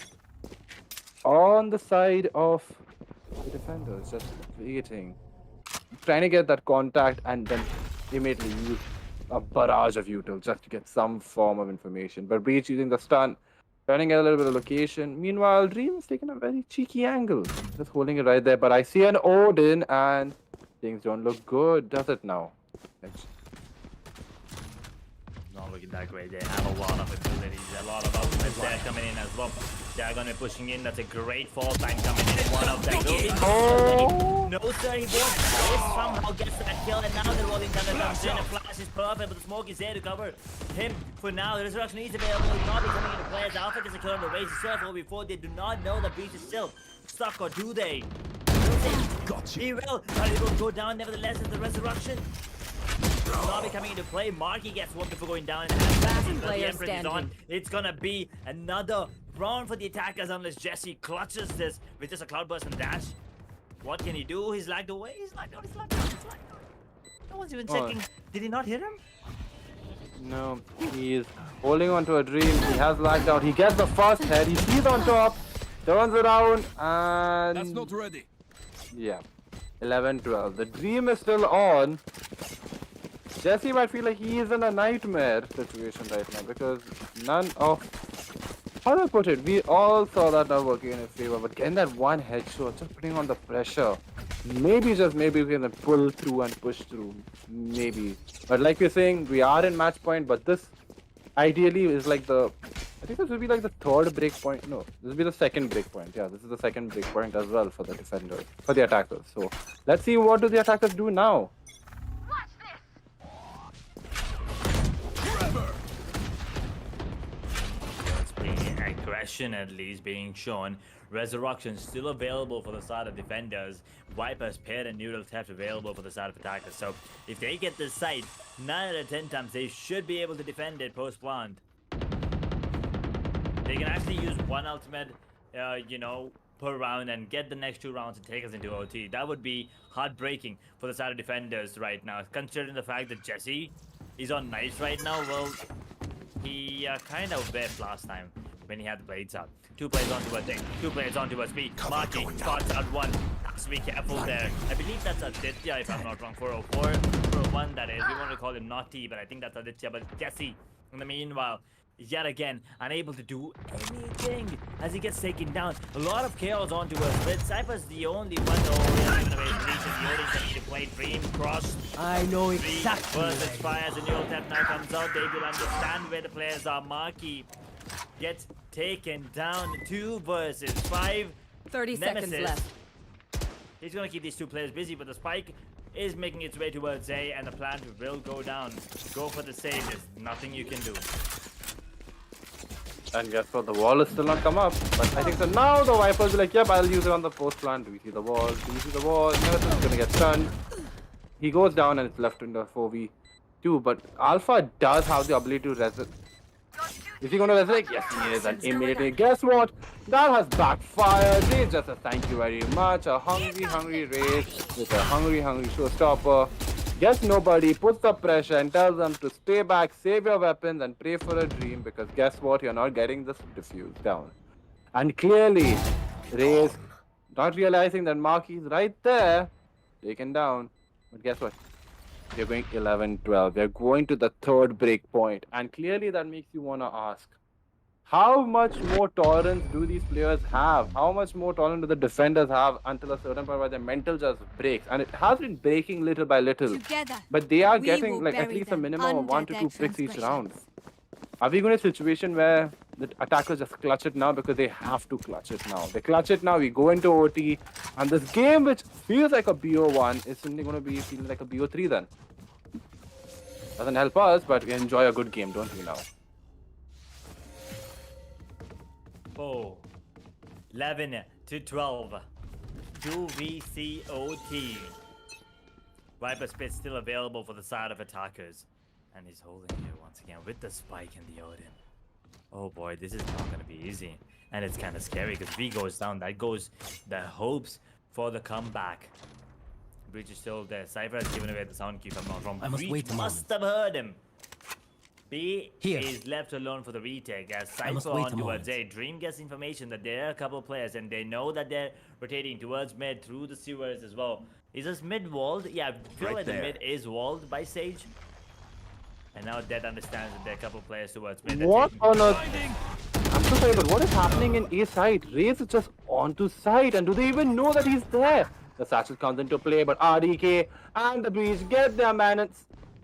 on the side of the defenders, just waiting. Trying to get that contact and then immediately use a barrage of util just to get some form of information. But Breach using the stun, trying to get a little bit of location. Meanwhile, Dream is taking a very cheeky angle, just holding it right there. But I see an Odin and things don't look good, does it now? Not looking that great. They have a lot of abilities, a lot of ultimates there coming in as well. They're going to be pushing in. That's a great fall time coming in. One of them. No, sir, he won't. This somehow gets that kill, and now the Rolling Thunder comes in. A flash is perfect, but the smoke is there to cover him for now. The resurrection is available. He will not be coming into play as Alpha gets a kill on the race itself. Or before they do not know that Breach is still stuck, or do they? Got you. He will, but he will go down nevertheless as the resurrection. Will be coming into play. Marky gets one before going down. And player the Empress is on. standing. It's gonna be another round for the attackers unless Jesse clutches this with just a cloudburst and dash. What can he do? He's lagged away. He's lagged out. He's lagged out. He's lagged out. No one's even checking. Did he not hit him? No, he is holding on to a Dream. He has lagged out. He gets the first head. He sees on top, turns around, and That's not ready. yeah, 11-12. The Dream is still on. Jesse might feel like he is in a nightmare situation right now because none of, how do I put it, we all saw that not working in his favor, but getting that one headshot, just putting on the pressure, maybe just maybe we can pull through and push through, maybe. But like we're saying, we are in match point, but this ideally is like the, I think this will be like the third break point. No, this will be the second break point. Yeah, this is the second break point as well for the defenders, for the attackers. So let's see what do the attackers do now. Aggression at least being shown. Resurrection still available for the side of defenders. Vipers, Pair, and Noodle Theft available for the side of attackers. So if they get this site, 9 out of 10 times they should be able to defend it post-plant. They can actually use one ultimate, you know, per round and get the next 2 rounds and take us into OT. That would be heartbreaking for the side of defenders right now. Considering the fact that Jesse is on knives right now, well, he kind of whiffed last time when he had the blades out. 2 players onto a thing, 2 players onto a speed. Marky spots out one. Has to be careful there. I believe that's Aditya, if I'm not wrong. 404, 401 that is. We want to call him Naughty, but I think that's Aditya. But Jesse, in the meanwhile, yet again unable to do anything as he gets taken down. A lot of chaos onto us, but Cypher's the only one who is giving away reaches. Yorin can to play Dream Cross. I know 3 exactly. versus 5 as a new tap now comes out. They will understand where the players are. Marky gets taken down. 2 versus 5. 30 seconds Nemesis. left. He's gonna keep these 2 players busy, but the spike is making its way towards A, and the plant will go down. Go for the save. There's nothing you can do. And guess what? The wall is still not come up. But I think so now the Vipers will like, yep, I'll use it on the post plant. Do we see the wall? Do we see the wall? Nemesis is gonna get stunned. He goes down and it's left in the 4v2. But Alpha does have the ability to resurrect. Is he gonna resurrect? Yes, he is. And immediately, guess what? That has backfired. Raze just a thank you very much. A hungry Raze with a hungry showstopper. Guess nobody puts the pressure and tells them to stay back, save your weapons, and pray for a dream because guess what? You're not getting this diffuse down. And clearly, Raze not realizing that Marky is right there, taken down. But guess what? They're going 11-12. They're going to the 3rd break point. And clearly that makes you want to ask, how much more tolerance do these players have? How much more tolerance do the defenders have until a certain point where their mental just breaks? And it has been breaking little by little. Together, But they are we getting will like at bury least a them minimum of under 1 to their 2 picks each round. transgressions. Are we going to a situation where the attackers just clutch it now because they have to clutch it now? They clutch it now, we go into OT, and this game which feels like a BO1 is suddenly going to be feeling like a BO3 then. Doesn't help us, but we enjoy a good game, don't we now? Oh, 11-12. 2VCOT. Viper Spit still available for the side of attackers. And he's holding it once again with the spike and the Odin. Oh boy, this is not going to be easy. And it's kind of scary because V goes down. That goes the hopes for the comeback. Breach is still there. Cypher has given away the sound cue if I'm not wrong. I must Breach wait a must have heard him. B Here. is left alone for the retake as must Cypher wait a on towards moment. A. Dream gets information that there are a couple of players and they know that they're rotating towards mid through the sewers as well. Is this mid walled? Yeah, I feel Right like the there. mid is walled by Sage. And now Dead understands that there are a couple of players towards mid. They're What taking- on earth? I'm so sorry, but what is happening in A side? Raze is just onto side, and do they even know that he's there? The satchel comes into play, but RDK and the Breach get their man. And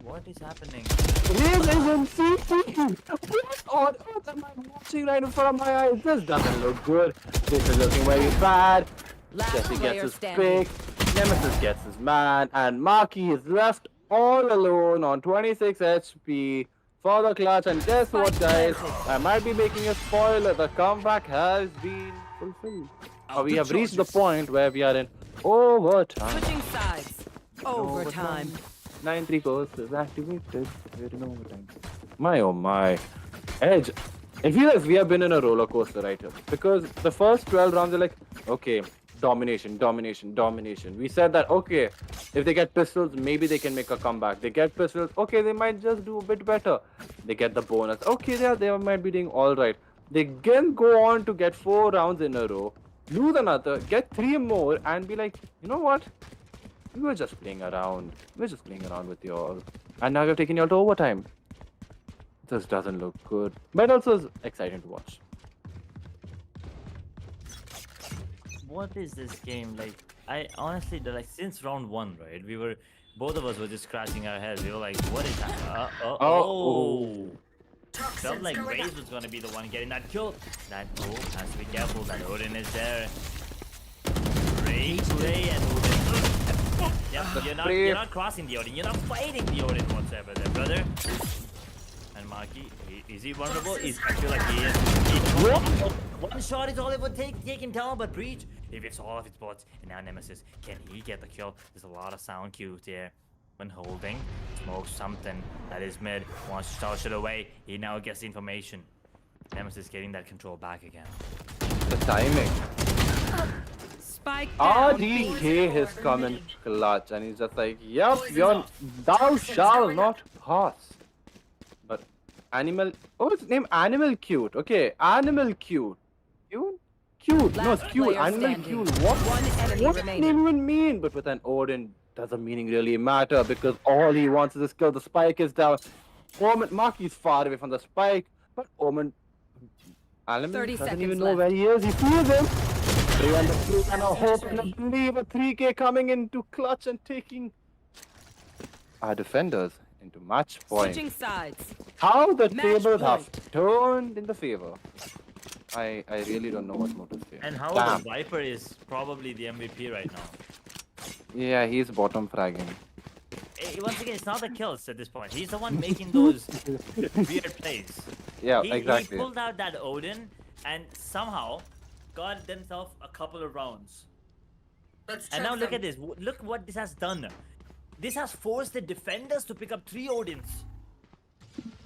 What is happening? Raze is in CT. What on earth am I watching right in front of my eyes? This doesn't look good. This is looking very bad. Last Jesse gets player his standing. pick. Nemesis gets his man, and Marky is left all alone on 26 HP for the clutch. And guess what, guys? I might be making a spoiler. The comeback has been fulfilled. We have reached the point where we are in overtime. Switching sides. Overtime. 9-3 course is activated. We're in overtime. My oh my. Edge. I feel like we have been in a roller coaster right here. Because the first 12 rounds are like, okay, domination. We said that, okay, if they get pistols, maybe they can make a comeback. They get pistols, okay, they might just do a bit better. They get the bonus. Okay, they might be doing alright. They can go on to get 4 rounds in a row, lose another, get 3 more, and be like, you know what? We were just playing around. We're just playing around with y'all. And now we're taking y'all to overtime. This doesn't look good. But also is exciting to watch. What is this game like? I honestly, like since round 1, right? Both of us were just scratching our heads. We were like, what is that? Oh. Felt like Raze was gonna be the one getting that kill. That has to be careful. That Odin is there. Great play and Odin. Yep, you're not crossing the Odin. You're not fighting the Odin whatsoever, there, brother. And Marky, is he vulnerable? I feel like he is. One shot is all it would take him down, but Breach, if it's all of his bullets, and now Nemesis, can he get the kill? There's a lot of sound cues there. When holding, smoke something that is mid, wants to start it away, he now gets the information. Nemesis getting that control back again. The timing. Spike down. RDK has come in clutch and he's just like, yep, thou shall not pass. But animal, it's named Animal Cute. Okay, Animal Cute. Cute? No, it's Last cute. player Animal standing. Cute. What? One enemy What's the remaining. name even mean? But with an Odin, does the meaning really matter? Because all he wants is this kill. The spike is down. Marky's far away from the spike. But Omen, Alamin 30 doesn't seconds even know left. where he is. He sees him. Three and the three and a hope and a believe a 3K coming into clutch and taking our defenders into match point. Switching sides. How the Match tables have point. turned in the favor. I really don't know what more to say. And how Damn. the Viper is probably the MVP right now. Yeah, he's bottom fragging. Once again, it's not the kills at this point. He's the one making those weird plays. Yeah, He exactly. pulled out that Odin and somehow got himself a couple of rounds. And now look at this. Look what this has done. This has forced the defenders to pick up 3 Odins.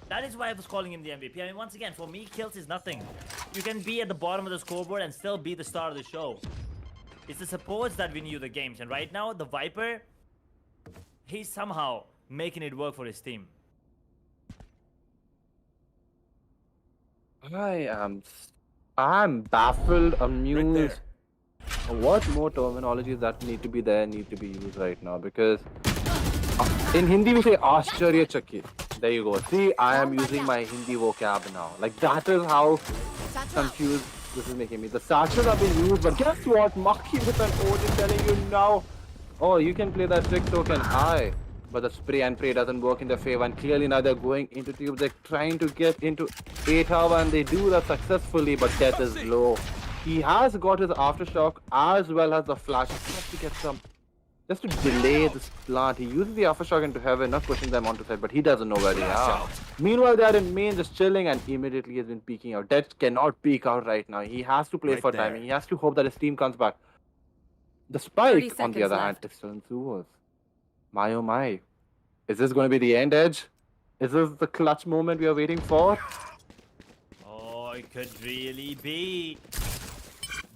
That is why I was calling him the MVP. I mean, once again, for me, kills is nothing. You can be at the bottom of the scoreboard and still be the star of the show. It's the supports that win you the games. And right now, the Viper, he's somehow making it work for his team. I'm baffled, amused. What more terminologies that need to be used right now? Because in Hindi we say Ashcharya Chakki. There you go. See, I am using my Hindi vocab now. Like that is how confused this is making me. The satchels have been used, but guess what? Maki with an Odin telling you now, oh, you can play that trick, so can I. But the spray and pray doesn't work in their favor, and clearly now they're going into tube. They're trying to get into 8 hour, and they do that successfully, but death is low. He has got his aftershock as well as the flash just to get some, just to delay this plant. He uses the aftershock into heaven, not pushing them onto side, but he doesn't know where they are. Meanwhile, they are in main just chilling, and immediately he's been peeking out. Death cannot peek out right now. He has to play for timing. He has to hope that his team comes back. The spike, on the other hand, is still in Suos. My oh my. Is this going to be the end, Edge? Is this the clutch moment we are waiting for? Oh, it could really be.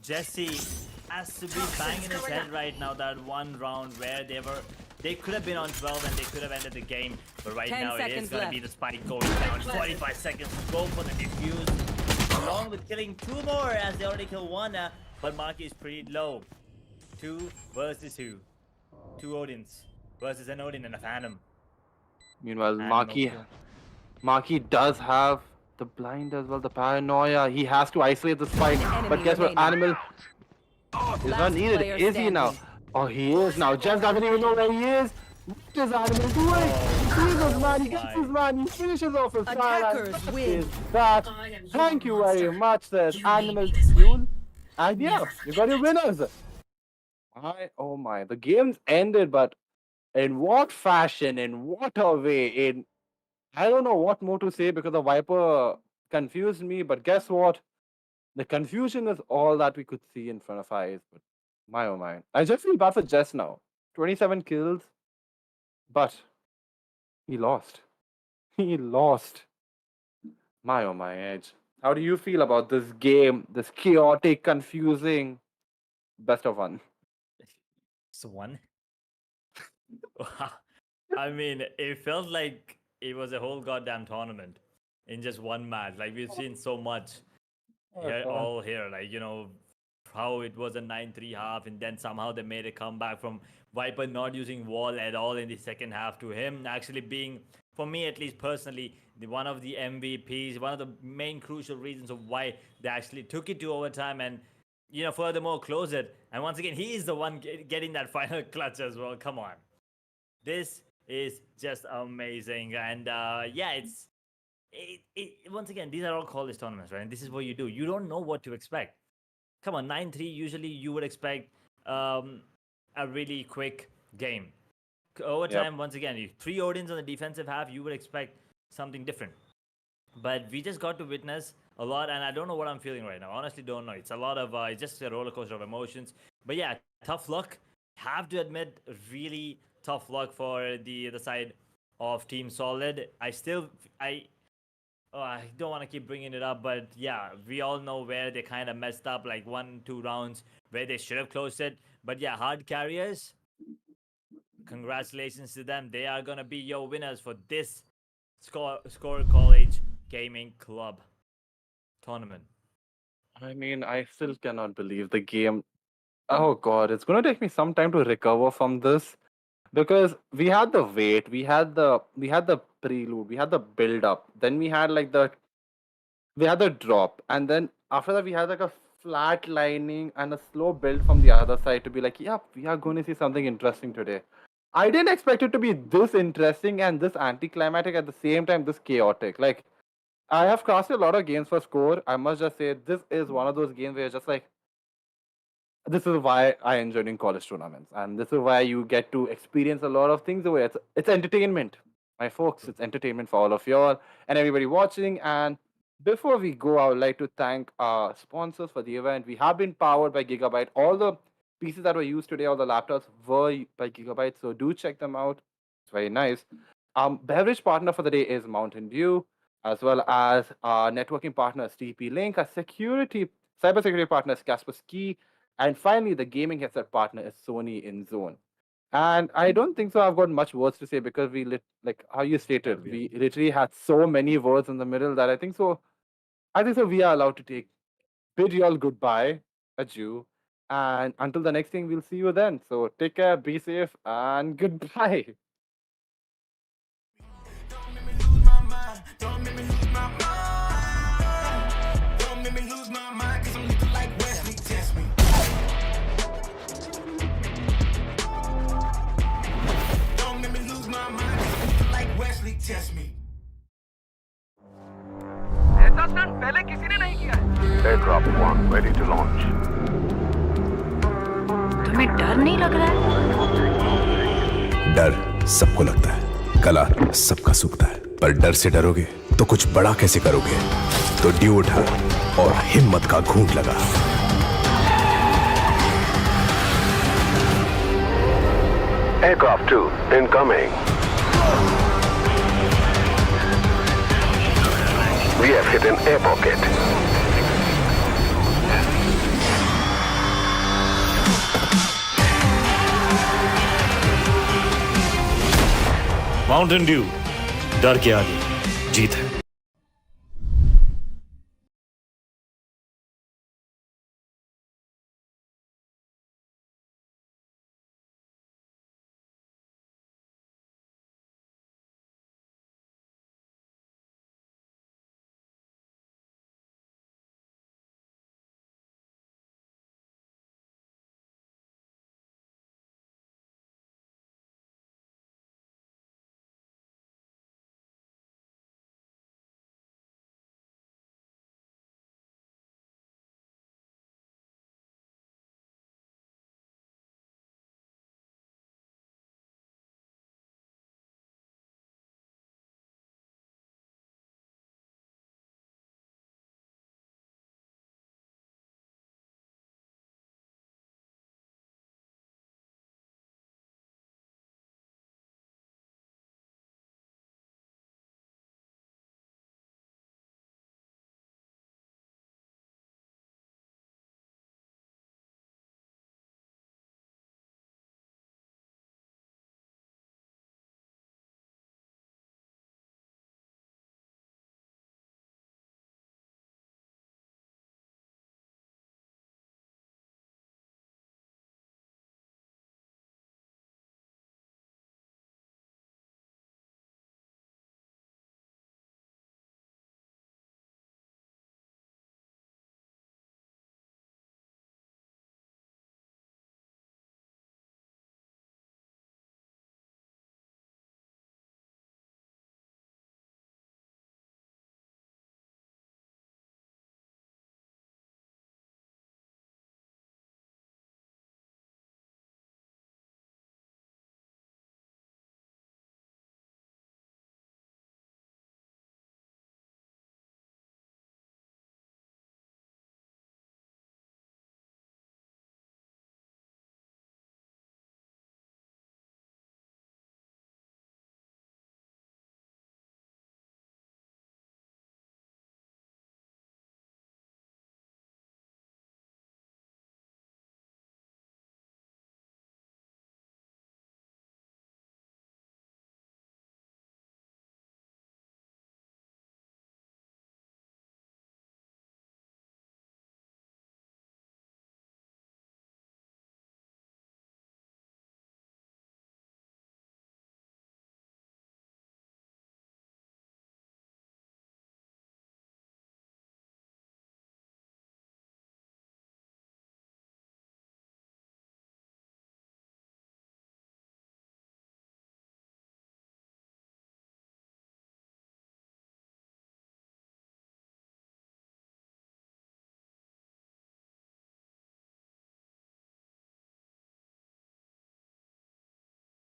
Jesse has to be banging his head right now. That one round where they could have been on 12 and they could have ended the game. But right 10 now it is seconds going to left. be the spike going down. 45 seconds to go for the defuse. Along with killing 2 more as they already killed 1. But Maki is pretty low. 2 versus 2. 2 Odins versus an Odin and a Phantom. Meanwhile, And Maki does have the blind as well, the paranoia. He has to isolate the spike. One But enemy guess what? remaining. Animal is Last not needed. player Is he now? standing. Oh, he is now. Just doesn't even know where he is. What is Animal doing? He sees his man. He gets his man. He finishes off his Attackers What win. is that? Thank you very much, says Animal Fuel. And yeah, you got your winners. Oh my, the game's ended, but in what fashion, in what a way, I don't know what more to say because the Viper confused me, but guess what? The confusion is all that we could see in front of our eyes. But my oh my. I just feel bad for Jess now. 27 kills, but he lost. He lost. My oh my, Edge. How do you feel about this game? This chaotic, confusing best of 1? It's 1. I mean, it felt like it was a whole goddamn tournament in just one match. Like we've seen so much here, all here. Like, you know, how it was a 9-3 half, and then somehow they made a comeback from Viper not using wall at all in the second half to him actually being, for me at least personally, one of the MVPs, one of the main crucial reasons of why they actually took it to overtime and, you know, furthermore close it. And once again, he is the one getting that final clutch as well. Come on. This is just amazing. And yeah, once again, these are all college tournaments, right? And this is what you do. You don't know what to expect. Come on, 9-3, usually you would expect a really quick game. Overtime, once again, 3 Odins on the defensive half, you would expect something different. But we just got to witness a lot, and I don't know what I'm feeling right now. Honestly, don't know. It's a lot of, it's just a roller coaster of emotions. But yeah, tough luck. Have to admit, really tough luck for the side of Team Solid. I don't want to keep bringing it up, but yeah, we all know where they kind of messed up, like 1-2 rounds where they should have closed it. But yeah, hard carriers, congratulations to them. They are going to be your winners for this SKOAR College Gaming Club tournament. I mean, I still cannot believe the game. Oh god, it's gonna take me some time to recover from this because we had the wait, we had the prelude, we had the build up, then we had like the we had the drop, and then after that we had like a flat lining and a slow build from the other side to be like, yeah, we are going to see something interesting today. I didn't expect it to be this interesting and this anticlimactic at the same time, this chaotic. Like, I have casted a lot of games for SKOAR. I must just say, this is one of those games where you're just like, this is why I enjoy doing college tournaments, and this is why you get to experience a lot of things the way it's entertainment, my folks. It's entertainment for all of y'all and everybody watching. And before we go, I would like to thank our sponsors for the event. We have been powered by Gigabyte. All the pieces that were used today, all the laptops were by Gigabyte, so do check them out. It's very nice. Beverage partner for the day is Mountain Dew, as well as our networking partner is TP Link. Our cybersecurity partner is Kaspersky. And finally, the gaming headset partner is Sony Inzone. And I don't think so I've got much words to say because like how you stated, we literally had so many words in the middle that I think so we are allowed to bid you all goodbye, adieu. And until the next thing, we'll see you then. So take care, be safe, and goodbye. Don't make me lose my mind. Don't make me lose my mind. Don't make me lose my mind, cause I'm looking like Wesley. Test me. Don't make me lose my mind, cause I'm looking like Wesley. Test me. Aircraft 1 ready to launch. तुम्हें डर नहीं लग रहा है? डर सबको लगता है, कला सबका सूखता है, पर डर से डरोगे तो कुछ बड़ा कैसे करोगे? तो ड्यू उठा और हिम्मत का घूंट लगा। Aircraft 2 incoming. We have hit an air pocket. Mountain Dew, डर के आगे जीत है।